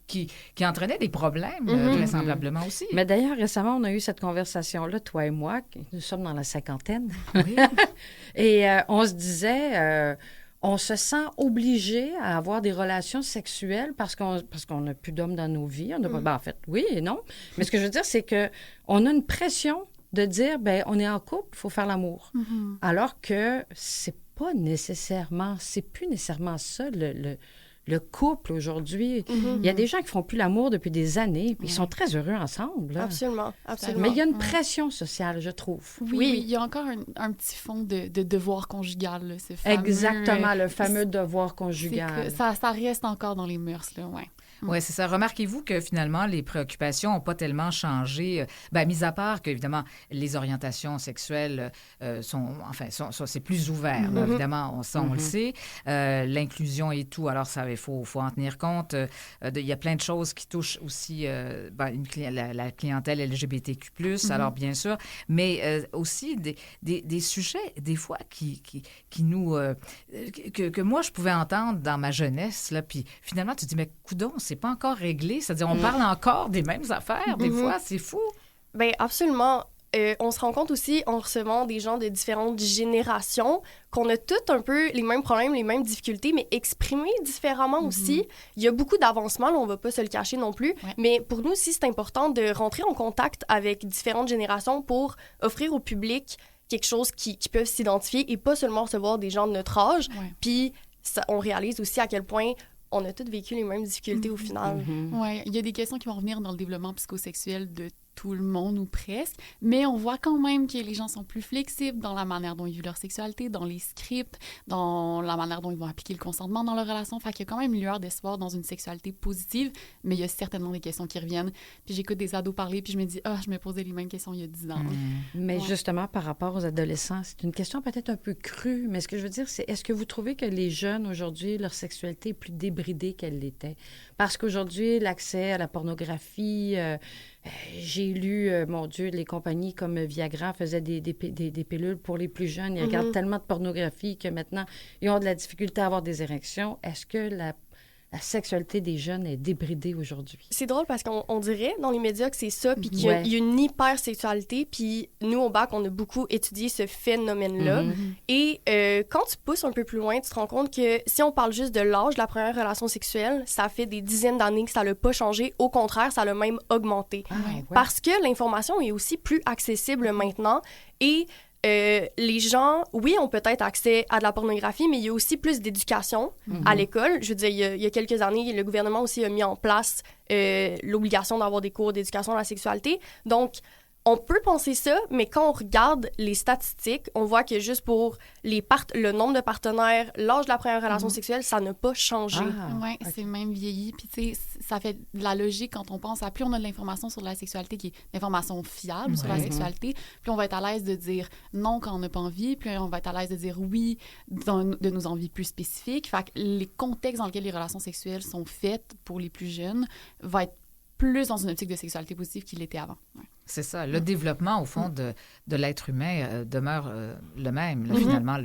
qui entraînait des problèmes, vraisemblablement aussi. Mais d'ailleurs, récemment, on a eu cette conversation-là, toi et moi, nous sommes dans la cinquantaine. Oui. Et on se disait, on se sent obligé à avoir des relations sexuelles parce qu'on n'a plus d'hommes dans nos vies. En fait, oui et non. Mais ce que je veux dire, c'est qu'on a une pression de dire, on est en couple, il faut faire l'amour. Alors que c'est plus nécessairement ça le couple aujourd'hui. Il y a des gens qui font plus l'amour depuis des années, puis ils sont très heureux ensemble. Là. Absolument. Mais il y a une pression sociale, je trouve. Oui, il y a encore un petit fond de devoir conjugal, là, ce fameux... Exactement, le fameux devoir conjugal. Ça reste encore dans les mœurs, là, ouais. Oui, c'est ça. Remarquez-vous que finalement, les préoccupations n'ont pas tellement changé, mis à part qu'évidemment, les orientations sexuelles c'est plus ouvert, là, évidemment, on le sait. L'inclusion et tout, alors ça, il faut en tenir compte. Il y a plein de choses qui touchent aussi la clientèle LGBTQ+, alors bien sûr, mais aussi des sujets, des fois, qui nous... que moi, je pouvais entendre dans ma jeunesse, là, puis finalement, tu te dis, mais coudonc, c'est pas encore réglé. C'est-à-dire, on parle encore des mêmes affaires, des fois, c'est fou. Bien, absolument. On se rend compte aussi, en recevant des gens de différentes générations, qu'on a tous un peu les mêmes problèmes, les mêmes difficultés, mais exprimés différemment aussi. Il y a beaucoup d'avancements, là, on ne va pas se le cacher non plus, mais pour nous aussi, c'est important de rentrer en contact avec différentes générations pour offrir au public quelque chose qui peuvent s'identifier et pas seulement recevoir des gens de notre âge. Puis, on réalise aussi à quel point on a tous vécu les mêmes difficultés au final. Oui, il y a des questions qui vont revenir dans le développement psychosexuel de tout le monde ou presque, mais on voit quand même que les gens sont plus flexibles dans la manière dont ils vivent leur sexualité, dans les scripts, dans la manière dont ils vont appliquer le consentement dans leur relation. Fait qu'il y a quand même une lueur d'espoir dans une sexualité positive, mais il y a certainement des questions qui reviennent. Puis j'écoute des ados parler, puis je me dis « Ah, je me posais les mêmes questions il y a 10 ans. Mais justement, par rapport aux adolescents, c'est une question peut-être un peu crue, mais ce que je veux dire, c'est est-ce que vous trouvez que les jeunes, aujourd'hui, leur sexualité est plus débridée qu'elle l'était? Parce qu'aujourd'hui, l'accès à la pornographie... j'ai lu, mon Dieu, les compagnies comme Viagra faisaient des pilules pour les plus jeunes. Ils regardent tellement de pornographie que maintenant, ils ont de la difficulté à avoir des érections. Est-ce que la sexualité des jeunes est débridée aujourd'hui? C'est drôle parce qu'on dirait dans les médias que c'est ça, puis qu'il y a une hypersexualité, puis nous, au bac, on a beaucoup étudié ce phénomène-là. Et quand tu pousses un peu plus loin, tu te rends compte que si on parle juste de l'âge de la première relation sexuelle, ça fait des dizaines d'années que ça n'a pas changé. Au contraire, ça l'a même augmenté. Parce que l'information est aussi plus accessible maintenant et les gens, oui, ont peut-être accès à de la pornographie, mais il y a aussi plus d'éducation à l'école. Je veux dire, il y a quelques années, le gouvernement aussi a mis en place l'obligation d'avoir des cours d'éducation à la sexualité. Donc, on peut penser ça, mais quand on regarde les statistiques, on voit que juste pour le nombre de partenaires, l'âge de la première relation sexuelle, ça n'a pas changé. Oui, c'est même vieilli. Puis, tu sais, ça fait de la logique quand on pense à plus on a de l'information sur la sexualité qui est l'information fiable sur la sexualité, plus on va être à l'aise de dire non quand on n'a pas envie, plus on va être à l'aise de dire oui de nos envies plus spécifiques. Fait que les contextes dans lesquels les relations sexuelles sont faites pour les plus jeunes va être plus dans une optique de sexualité positive qu'il l'était avant. C'est ça. Le développement, au fond, de l'être humain demeure le même. Là, finalement,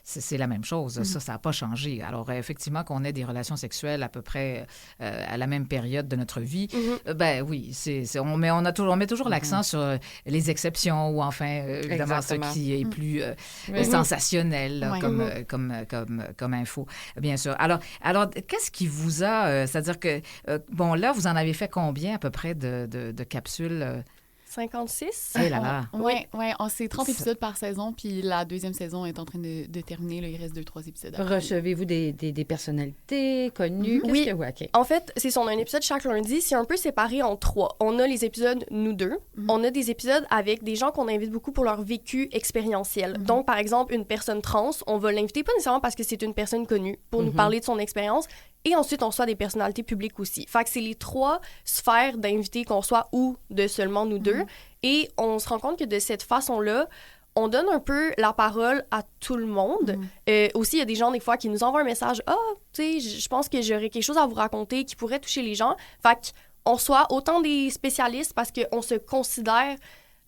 c'est la même chose. Ça n'a pas changé. Alors, effectivement, qu'on ait des relations sexuelles à peu près à la même période de notre vie, ben oui, on met toujours l'accent sur les exceptions ou enfin, évidemment, ce qui est plus sensationnel là, comme info, bien sûr. Alors qu'est-ce qui vous a... c'est-à-dire que, bon, là, vous en avez fait combien à peu près de capsules 56? Eh là là. Oui, c'est 30 épisodes par saison, puis la deuxième saison est en train de terminer. Là, il reste 2-3 épisodes. Recevez-vous des personnalités connues? Oui. En fait, c'est ça. On a un épisode chaque lundi. C'est un peu séparé en 3. On a les épisodes nous deux. On a des épisodes avec des gens qu'on invite beaucoup pour leur vécu expérientiel. Donc, par exemple, une personne trans, on va l'inviter pas nécessairement parce que c'est une personne connue, pour nous parler de son expérience. Et ensuite, on reçoit des personnalités publiques aussi. Fait que c'est les 3 sphères d'invités qu'on reçoit ou de seulement nous deux. Et on se rend compte que de cette façon-là, on donne un peu la parole à tout le monde. Aussi, il y a des gens, des fois, qui nous envoient un message « Ah, tu sais, je pense que j'aurais quelque chose à vous raconter qui pourrait toucher les gens. » Fait qu'on reçoit autant des spécialistes parce qu'on se considère...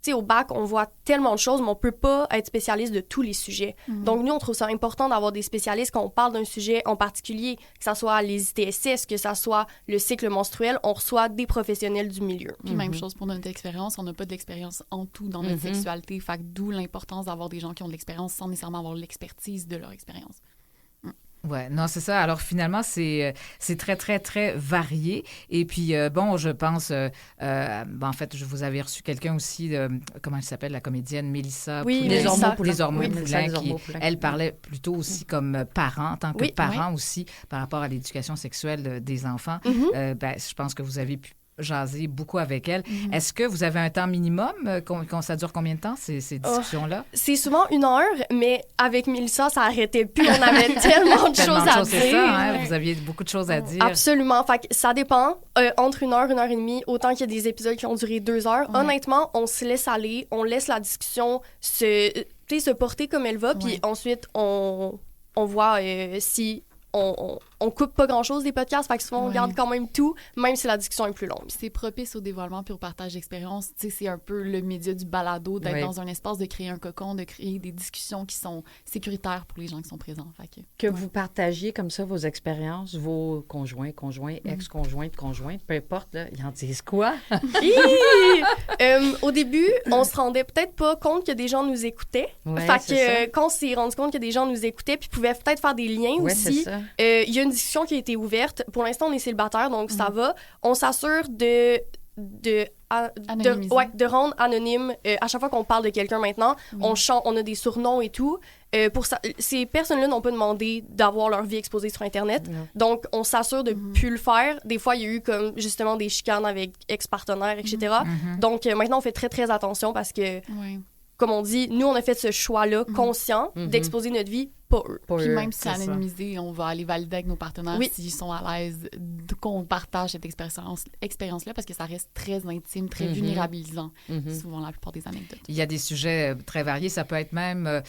Tu sais, au bac, on voit tellement de choses, mais on ne peut pas être spécialiste de tous les sujets. Donc, nous, on trouve ça important d'avoir des spécialistes quand on parle d'un sujet en particulier, que ce soit les ITSS, que ce soit le cycle menstruel, on reçoit des professionnels du milieu. Puis même chose pour notre expérience, on n'a pas d'expérience en tout dans notre sexualité, fait que d'où l'importance d'avoir des gens qui ont de l'expérience sans nécessairement avoir l'expertise de leur expérience. Oui, non, c'est ça. Alors, finalement, c'est très, très, très varié. Et puis, bon, je pense, en fait, je vous avais reçu quelqu'un aussi, comment elle s'appelle, la comédienne Mélissa Poulin. Les Hormones Poulin, qui, elle, parlait plutôt aussi comme parent, en tant que parent aussi, par rapport à l'éducation sexuelle des enfants. Je pense que vous avez pu jaser beaucoup avec elle. Est-ce que vous avez un temps minimum? Ça dure combien de temps, ces discussions-là? C'est souvent 1 heure, mais avec Mélissa, ça n'arrêtait plus. On avait tellement de choses à dire. C'est ça, hein? Vous aviez beaucoup de choses à dire. Absolument. Fait que ça dépend. Entre 1 heure, 1 heure et demie, autant qu'il y a des épisodes qui ont duré 2 heures. Honnêtement, on se laisse aller, on laisse la discussion se porter comme elle va, puis ensuite, on voit si... On coupe pas grand-chose des podcasts, fait que souvent, on garde quand même tout, même si la discussion est plus longue. Puis c'est propice au dévoilement puis au partage d'expériences. Tu sais, c'est un peu le média du balado, d'être dans un espace, de créer un cocon, de créer des discussions qui sont sécuritaires pour les gens qui sont présents. Fait que vous partagiez comme ça vos expériences, vos conjoints, ex-conjointes, conjointes, peu importe, là, ils en disent quoi? Au début, on se rendait peut-être pas compte que des gens nous écoutaient. Fait que quand on s'est rendu compte que des gens nous écoutaient puis pouvaient peut-être faire des liens aussi, il y a une discussion qui a été ouverte. Pour l'instant, on est célibataire, donc ça va. On s'assure de rendre anonyme à chaque fois qu'on parle de quelqu'un maintenant. On a des surnoms et tout. Ces personnes-là n'ont pas demandé d'avoir leur vie exposée sur Internet. Donc, on s'assure de plus le faire. Des fois, il y a eu comme justement des chicanes avec ex-partenaires, etc. Donc, maintenant, on fait très, très attention parce que, comme on dit, nous, on a fait ce choix-là conscient d'exposer notre vie, pas eux. Puis même si c'est anonymisé, on va aller valider avec nos partenaires s'ils sont à l'aise qu'on partage cette expérience-là parce que ça reste très intime, très vulnérabilisant, souvent la plupart des anecdotes. Il y a des sujets très variés. Ça peut être même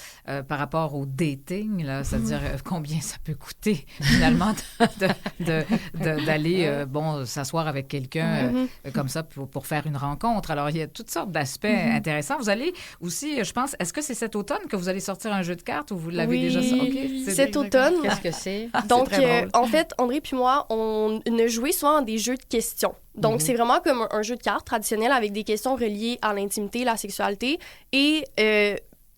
par rapport au dating, là, c'est-à-dire combien ça peut coûter finalement d'aller s'asseoir avec quelqu'un comme ça pour faire une rencontre. Alors, il y a toutes sortes d'aspects intéressants. Vous allez aussi, je pense, est-ce que c'est cet automne que vous allez sortir un jeu de cartes ou vous l'avez déjà sorti? Cet automne. Qu'est-ce que c'est? Donc, en fait, André puis moi, on a joué souvent à des jeux de questions. Donc, c'est vraiment comme un jeu de cartes traditionnel avec des questions reliées à l'intimité, la sexualité. Et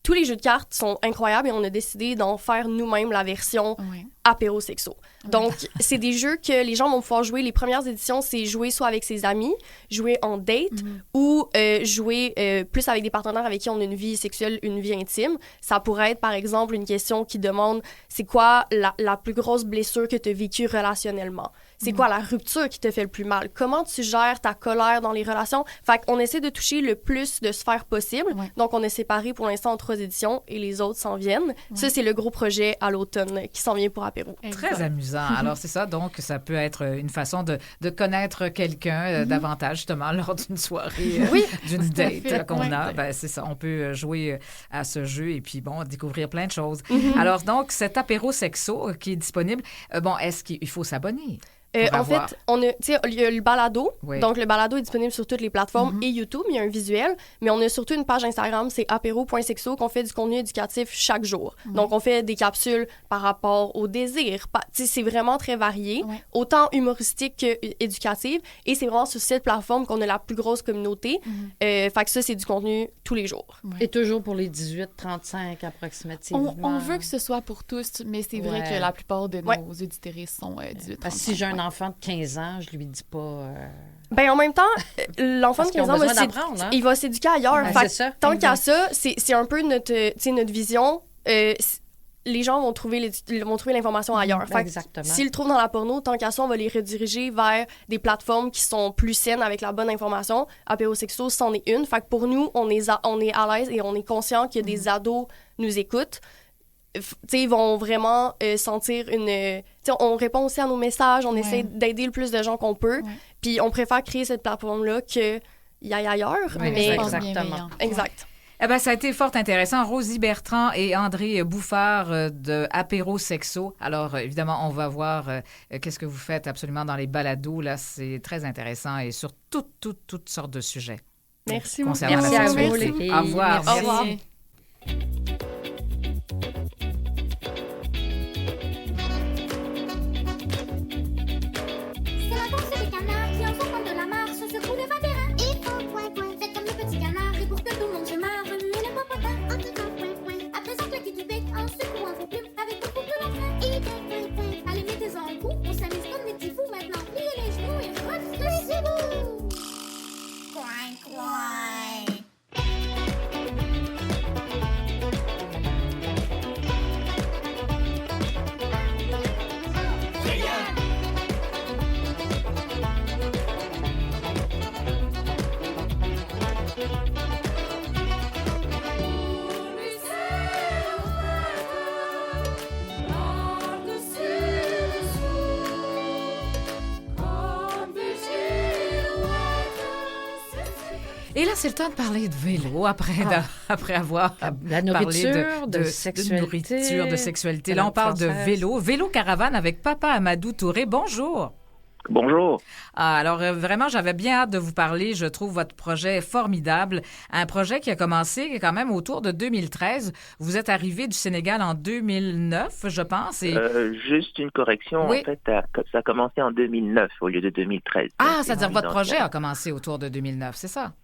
tous les jeux de cartes sont incroyables et on a décidé d'en faire nous-mêmes la version apéro-sexo. Donc, c'est des jeux que les gens vont pouvoir jouer. Les premières éditions, c'est jouer soit avec ses amis, jouer en date ou jouer plus avec des partenaires avec qui on a une vie sexuelle, une vie intime. Ça pourrait être, par exemple, une question qui demande c'est quoi la plus grosse blessure que tu as vécue relationnellement? C'est quoi la rupture qui te fait le plus mal? Comment tu gères ta colère dans les relations? Fait qu'on essaie de toucher le plus de sphères possible. Donc, on est séparés pour l'instant en 3 éditions et les autres s'en viennent. Ça, c'est le gros projet à l'automne qui s'en vient pour apéro. Très amusant. Alors, c'est ça. Donc, ça peut être une façon de connaître quelqu'un davantage, justement, lors d'une soirée, d'une date qu'on a. Ben, c'est ça. On peut jouer à ce jeu et puis, découvrir plein de choses. Alors, donc, cet apéro sexo qui est disponible, est-ce qu'il faut s'abonner? En fait, il y a le balado. Donc, le balado est disponible sur toutes les plateformes et YouTube. Il y a un visuel. Mais on a surtout une page Instagram, c'est apéro.sexo, qu'on fait du contenu éducatif chaque jour. Donc, on fait des capsules par rapport au désir. C'est vraiment très varié, autant humoristique qu'éducative. Et c'est vraiment sur cette plateforme qu'on a la plus grosse communauté. Fait que ça, c'est du contenu tous les jours. Et toujours pour les 18-35 approximativement. On veut que ce soit pour tous, mais c'est vrai que la plupart de nos auditeuristes sont 18-35. Si j'ai un enfant de 15 ans, je lui dis pas... En même temps, l'enfant de 15 ans, il va s'éduquer ailleurs. C'est ça. Tant qu'à ça, c'est un peu notre vision. Les gens vont trouver l'information ailleurs. Exactement. S'ils le trouvent dans la porno, tant qu'à ça, on va les rediriger vers des plateformes qui sont plus saines avec la bonne information. Apéro sexo, c'en est une. Fait que pour nous, on est à l'aise et on est conscient que des ados nous écoutent. Ils vont vraiment sentir on répond aussi à nos messages, on essaie d'aider le plus de gens qu'on peut, puis on préfère créer cette plateforme-là qu'il y aille ailleurs. Exactement. Exact. Ça a été fort intéressant. Rosie Bertrand et André Bouffard de Apéro Sexo. Alors, évidemment, on va voir qu'est-ce que vous faites absolument dans les balados. Là, c'est très intéressant et sur toutes sortes de sujets. Merci. Concernant la sexualité. Au revoir. Au revoir. Après ça, claquer du bec en secouant vos plumes avec beaucoup de l'enfant. Et là, c'est le temps de parler de vélo après avoir la nourriture, parlé de sexualité. nourriture, de sexualité. Là, on parle de vélo. Vélo Caravane avec Papa Amadou Touré. Bonjour. Bonjour. Alors, vraiment, j'avais bien hâte de vous parler. Je trouve votre projet formidable. Un projet qui a commencé quand même autour de 2013. Vous êtes arrivé du Sénégal en 2009, je pense. Et... juste une correction. Oui. En fait, ça a commencé en 2009 au lieu de 2013. Ah, c'est-à-dire votre projet a commencé autour de 2009, c'est ça?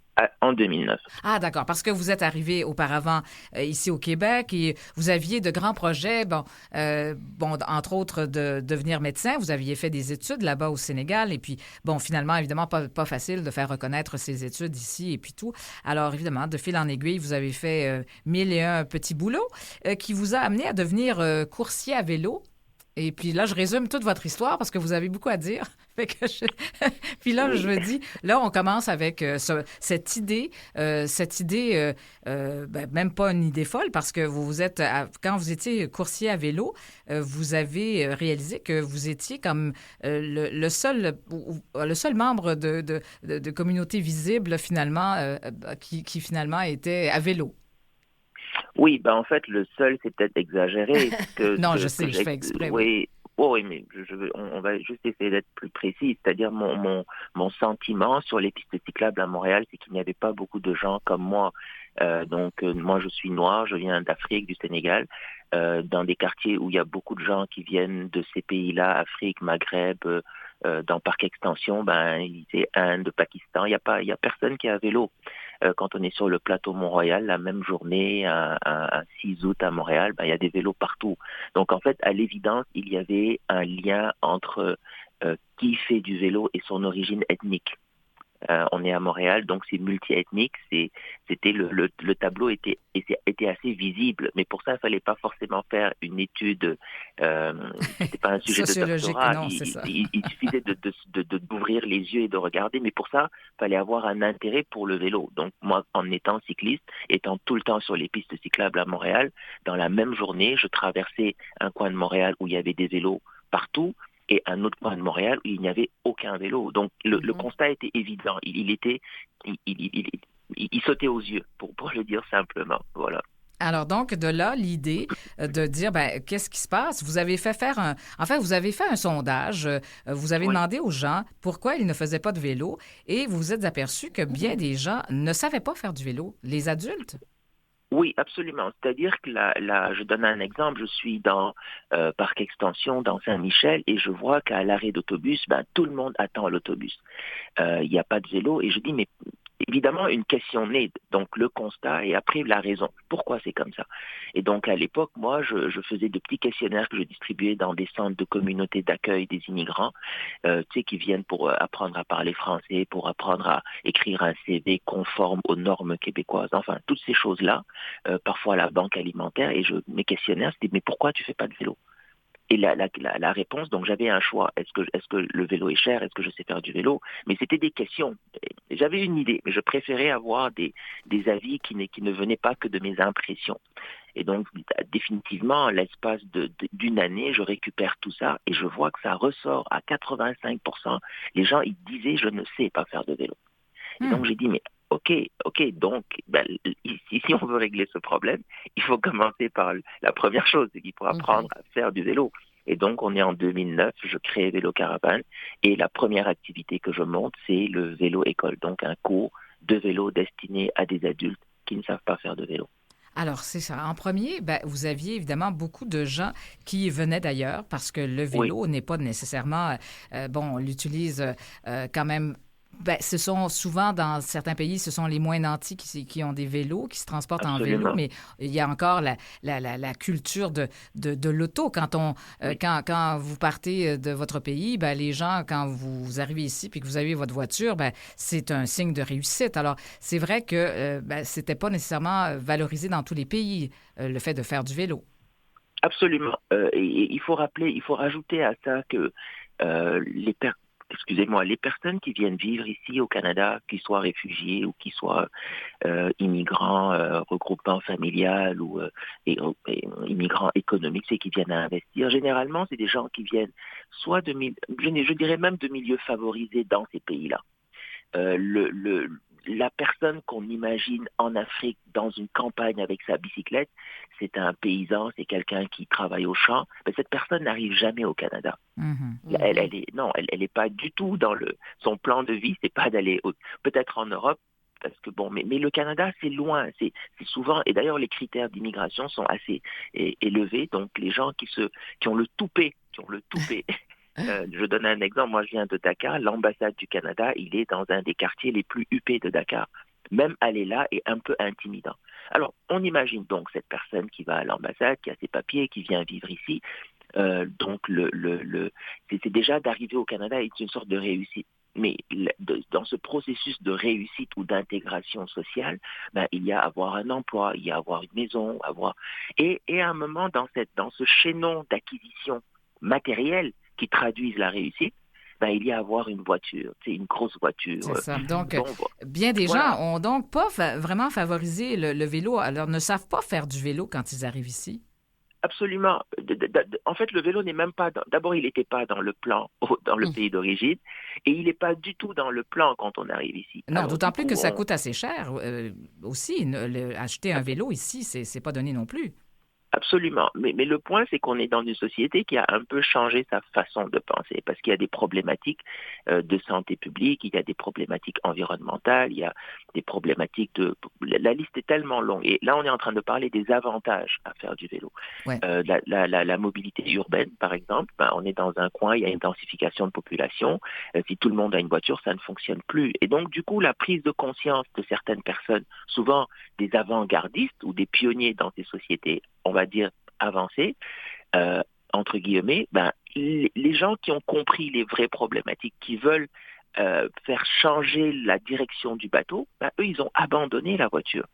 En 2009. Ah, d'accord, parce que vous êtes arrivé auparavant ici au Québec et vous aviez de grands projets, entre autres de devenir médecin. Vous aviez fait des études là-bas au Sénégal et puis, finalement, évidemment, pas facile de faire reconnaître ces études ici et puis tout. Alors, évidemment, de fil en aiguille, vous avez fait 1001 petits boulots qui vous a amené à devenir coursier à vélo. Et puis là, je résume toute votre histoire parce que vous avez beaucoup à dire. Puis là, je me dis, là, on commence avec cette idée, même pas une idée folle parce que quand vous étiez coursier à vélo, vous avez réalisé que vous étiez comme le seul membre de communauté visible finalement qui finalement était à vélo. Oui, en fait, le seul, c'est peut-être exagéré. Non, je sais, je fais exprès. Oui, mais on va juste essayer d'être plus précis. C'est-à-dire, mon sentiment sur les pistes cyclables à Montréal, c'est qu'il n'y avait pas beaucoup de gens comme moi. Moi, je suis noir, je viens d'Afrique, du Sénégal, dans des quartiers où il y a beaucoup de gens qui viennent de ces pays-là, Afrique, Maghreb, dans Parc Extension, c'est Inde, Pakistan, il y a personne qui est à vélo. Quand on est sur le plateau Mont-Royal, la même journée, un 6 août à Montréal, il y a des vélos partout. Donc en fait, à l'évidence, il y avait un lien entre qui fait du vélo et son origine ethnique. On est à Montréal, donc c'est multiethnique. C'était le tableau était assez visible, mais pour ça, il fallait pas forcément faire une étude. C'était pas un sujet de doctorat. Non, c'est ça. Il suffisait d'ouvrir les yeux et de regarder, mais pour ça, il fallait avoir un intérêt pour le vélo. Donc moi, en étant cycliste, étant tout le temps sur les pistes cyclables à Montréal, dans la même journée, je traversais un coin de Montréal où il y avait des vélos partout. Et un autre coin de Montréal où il n'y avait aucun vélo. Donc le constat était évident. Il sautait aux yeux, pour le dire simplement. Voilà. Alors donc, de là, l'idée de dire, qu'est-ce qui se passe? Vous avez fait vous avez fait un sondage. Vous avez demandé aux gens pourquoi ils ne faisaient pas de vélo et vous vous êtes aperçu que bien des gens ne savaient pas faire du vélo, les adultes. Oui, absolument. C'est-à-dire que je donne un exemple. Je suis dans Parc Extension, dans Saint-Michel, et je vois qu'à l'arrêt d'autobus, tout le monde attend l'autobus. Il n'y a pas de vélo, et je dis, mais évidemment, une question naît, donc le constat, et après la raison. Pourquoi c'est comme ça? Et donc, à l'époque, moi, je faisais de petits questionnaires que je distribuais dans des centres de communauté d'accueil des immigrants, qui viennent pour apprendre à parler français, pour apprendre à écrire un CV conforme aux normes québécoises, enfin, toutes ces choses-là, parfois à la banque alimentaire, et mes questionnaires, c'était, mais pourquoi tu fais pas de vélo? Et la réponse, donc j'avais un choix. Est-ce que le vélo est cher? Est-ce que je sais faire du vélo? Mais c'était des questions. J'avais une idée, mais je préférais avoir des avis qui ne venaient pas que de mes impressions. Et donc, définitivement, l'espace d'une année, je récupère tout ça et je vois que ça ressort à 85%. Les gens, ils disaient, je ne sais pas faire de vélo. Et donc, j'ai dit, mais OK, donc, si on veut régler ce problème, il faut commencer par la première chose, c'est qu'il faut apprendre à faire du vélo. Et donc, on est en 2009, je crée Vélo Caravane, et la première activité que je monte, c'est le vélo école, donc un cours de vélo destiné à des adultes qui ne savent pas faire de vélo. Alors, c'est ça. En premier, vous aviez évidemment beaucoup de gens qui venaient d'ailleurs parce que le vélo n'est pas nécessairement... on l'utilise quand même... ce sont souvent, dans certains pays, ce sont les moins nantis qui ont des vélos, qui se transportent Absolument. en vélo, mais il y a encore la culture de l'auto. Quand vous partez de votre pays, les gens, quand vous arrivez ici puis que vous avez votre voiture, c'est un signe de réussite. Alors, c'est vrai que c'était pas nécessairement valorisé dans tous les pays, le fait de faire du vélo. Absolument. Et il faut rajouter à ça que les personnes qui viennent vivre ici au Canada, qu'ils soient réfugiés ou qu'ils soient immigrants, regroupement familial ou immigrants économiques, c'est qui viennent à investir. Généralement, c'est des gens qui viennent soit je dirais même de milieux favorisés dans ces pays-là. la personne qu'on imagine en Afrique dans une campagne avec sa bicyclette, c'est un paysan, c'est quelqu'un qui travaille au champ. Mais cette personne n'arrive jamais au Canada. Elle est pas du tout dans son plan de vie, c'est pas d'aller peut-être en Europe. Parce que mais le Canada, c'est loin, c'est souvent, et d'ailleurs les critères d'immigration sont assez élevés, donc les gens qui ont le toupet, je donne un exemple, moi je viens de Dakar, l'ambassade du Canada, il est dans un des quartiers les plus huppés de Dakar. Même aller là est un peu intimidant. Alors, on imagine donc cette personne qui va à l'ambassade, qui a ses papiers, qui vient vivre ici, donc c'est déjà d'arriver au Canada est une sorte de réussite. Mais dans ce processus de réussite ou d'intégration sociale, il y a avoir un emploi, il y a avoir une maison, et à un moment dans ce chaînon d'acquisition matérielle qui traduisent la réussite, il y a avoir une voiture, une grosse voiture. C'est ça. Donc, bien des gens ont donc pas vraiment favorisé le vélo, alors ne savent pas faire du vélo quand ils arrivent ici. Absolument. En fait, le vélo n'est même pas... D'abord, il n'était pas dans le plan, dans le pays d'origine, et il n'est pas du tout dans le plan quand on arrive ici. Non, alors, d'autant plus que ça coûte assez cher aussi. Acheter un vélo ici, c'est pas donné non plus. Absolument. Mais le point, c'est qu'on est dans une société qui a un peu changé sa façon de penser parce qu'il y a des problématiques de santé publique, il y a des problématiques environnementales, il y a des problématiques La liste est tellement longue. Et là, on est en train de parler des avantages à faire du vélo. Ouais. La mobilité urbaine, par exemple, on est dans un coin, il y a une densification de population. Si tout le monde a une voiture, ça ne fonctionne plus. Et donc, du coup, la prise de conscience de certaines personnes, souvent des avant-gardistes ou des pionniers dans ces sociétés, on va dire avancées, entre guillemets, les gens qui ont compris les vraies problématiques, qui veulent faire changer la direction du bateau, eux, ils ont abandonné la voiture.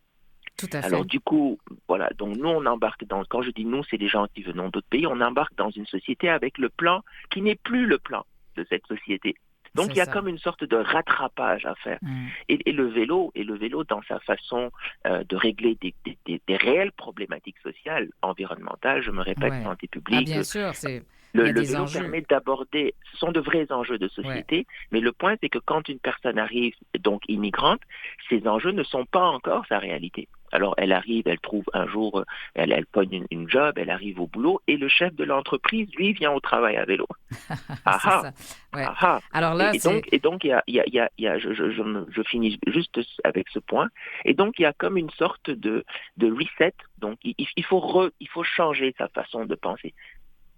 Tout à fait. Alors du coup, voilà, donc nous, on embarque quand je dis nous, c'est des gens qui venons d'autres pays, on embarque dans une société avec le plan qui n'est plus le plan de cette société. Donc, il y a comme une sorte de rattrapage à faire. Et le vélo, dans sa façon de régler des réelles problématiques sociales, environnementales, je me répète, santé publique. Bien sûr, le vélo permet d'aborder, ce sont de vrais enjeux de société, mais le point, c'est que quand une personne arrive, donc immigrante, ces enjeux ne sont pas encore sa réalité. Alors, elle arrive, elle trouve un jour, elle pogne une job, elle arrive au boulot, et le chef de l'entreprise, lui, vient au travail à vélo. Alors là, et donc, il y a, je finis juste avec ce point. Et donc, il y a comme une sorte de reset. Donc, il faut changer sa façon de penser.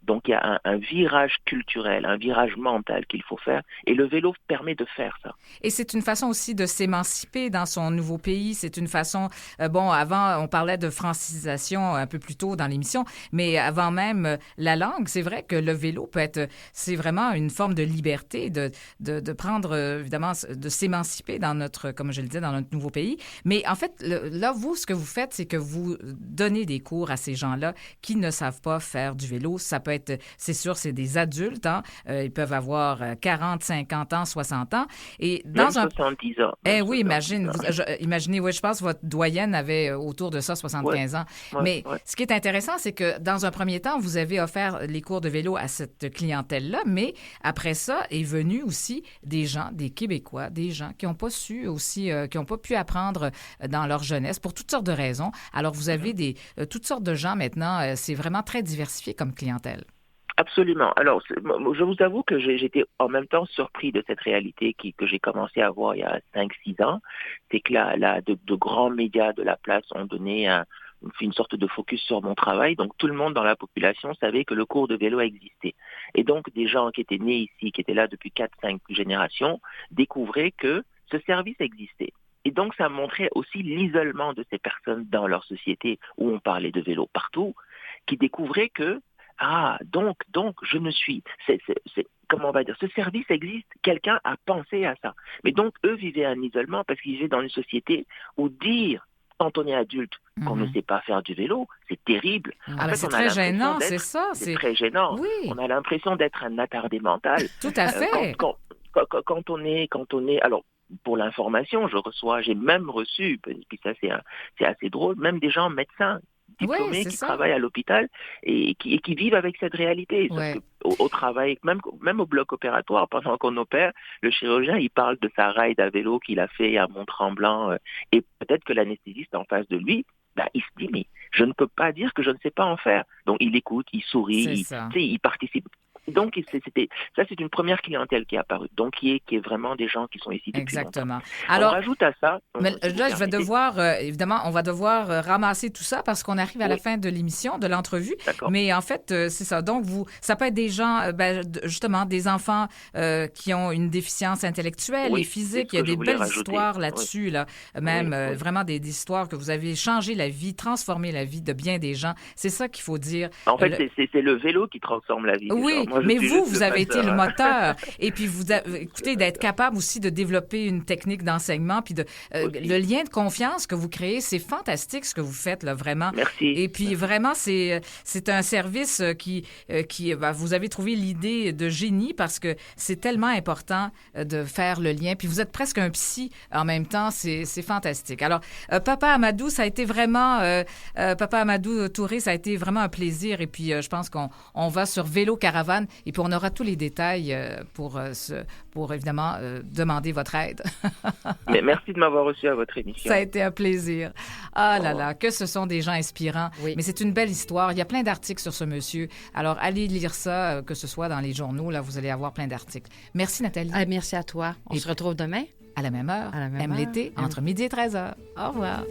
Donc, il y a un virage culturel, un virage mental qu'il faut faire, et le vélo permet de faire ça. Et c'est une façon aussi de s'émanciper dans son nouveau pays. C'est une façon... avant, on parlait de francisation un peu plus tôt dans l'émission, mais avant même la langue, c'est vrai que le vélo peut être... C'est vraiment une forme de liberté, de prendre, évidemment, de s'émanciper dans notre, comme je le disais, dans notre nouveau pays. Mais en fait, là, vous, ce que vous faites, c'est que vous donnez des cours à ces gens-là qui ne savent pas faire du vélo. Ça peut être, c'est sûr, c'est des adultes, hein? Ils peuvent avoir 40, 50 ans, 60 ans. Et dans même 70 ans. Oui, imaginez, je pense que votre doyenne avait autour de ça, 75 ans. Mais ce qui est intéressant, c'est que dans un premier temps, vous avez offert les cours de vélo à cette clientèle-là, mais après ça est venu aussi des gens, des Québécois, des gens qui n'ont pas su aussi, qui n'ont pas pu apprendre dans leur jeunesse pour toutes sortes de raisons. Alors, vous avez toutes sortes de gens maintenant. C'est vraiment très diversifié comme clientèle. Absolument. Alors, je vous avoue que j'étais en même temps surpris de cette réalité que j'ai commencé à voir il y a 5-6 ans. C'est que de grands médias de la place ont donné une sorte de focus sur mon travail. Donc, tout le monde dans la population savait que le cours de vélo existait. Et donc, des gens qui étaient nés ici, qui étaient là depuis 4-5 générations, découvraient que ce service existait. Et donc, ça montrait aussi l'isolement de ces personnes dans leur société où on parlait de vélo partout, qui découvraient que donc, je ne suis... comment on va dire, ce service existe, quelqu'un a pensé à ça. Mais donc, eux vivaient un isolement parce qu'ils vivaient dans une société où dire, quand on est adulte, qu'on ne sait pas faire du vélo, c'est terrible. En fait, c'est très gênant, c'est ça. C'est très gênant. Oui. On a l'impression d'être un attardé mental. Tout à fait. Quand on est... Alors, pour l'information, j'ai même reçu, puis ça c'est assez drôle, même des gens médecins, diplômés qui travaillent à l'hôpital et qui vivent avec cette réalité. au travail, même au bloc opératoire, pendant qu'on opère, le chirurgien, il parle de sa ride à vélo qu'il a fait à Mont-Tremblant, et peut-être que l'anesthésiste en face de lui, il se dit, mais je ne peux pas dire que je ne sais pas en faire. Donc, il écoute, il sourit, il participe. Donc, c'est une première clientèle qui est apparue, donc qui est vraiment des gens qui sont ici depuis Exactement. longtemps. Alors, on rajoute à ça... Mais là, je vais devoir, évidemment, on va devoir ramasser tout ça parce qu'on arrive à la fin de l'émission, de l'entrevue. D'accord. Mais en fait, c'est ça. Donc, ça peut être des gens, justement, des enfants qui ont une déficience intellectuelle et physique. Il y a des belles histoires là-dessus, là. Même vraiment des histoires que vous avez changé la vie, transformé la vie de bien des gens. C'est ça qu'il faut dire. En fait, c'est le vélo qui transforme la vie. Oui, moi, mais vous avez été le moteur. Et puis, écoutez, d'être capable aussi de développer une technique d'enseignement, puis le lien de confiance que vous créez, c'est fantastique ce que vous faites, là, vraiment. Merci. Et puis, vraiment, c'est un service qui vous avez trouvé l'idée de génie parce que c'est tellement important de faire le lien. Puis, vous êtes presque un psy en même temps. C'est fantastique. Alors, Papa Amadou, ça a été vraiment... Papa Amadou Touré, ça a été vraiment un plaisir. Et puis, je pense qu'on va sur Vélo Caravane et puis on aura tous les détails pour évidemment, demander votre aide. Mais merci de m'avoir reçu à votre émission. Ça a été un plaisir. Ah là là, que ce sont des gens inspirants. Oui. Mais c'est une belle histoire. Il y a plein d'articles sur ce monsieur. Alors, allez lire ça, que ce soit dans les journaux. Là, vous allez avoir plein d'articles. Merci, Nathalie. Merci à toi. On se retrouve demain. À la même heure. À la même Aime heure. l'été, entre midi et 13h. Au revoir.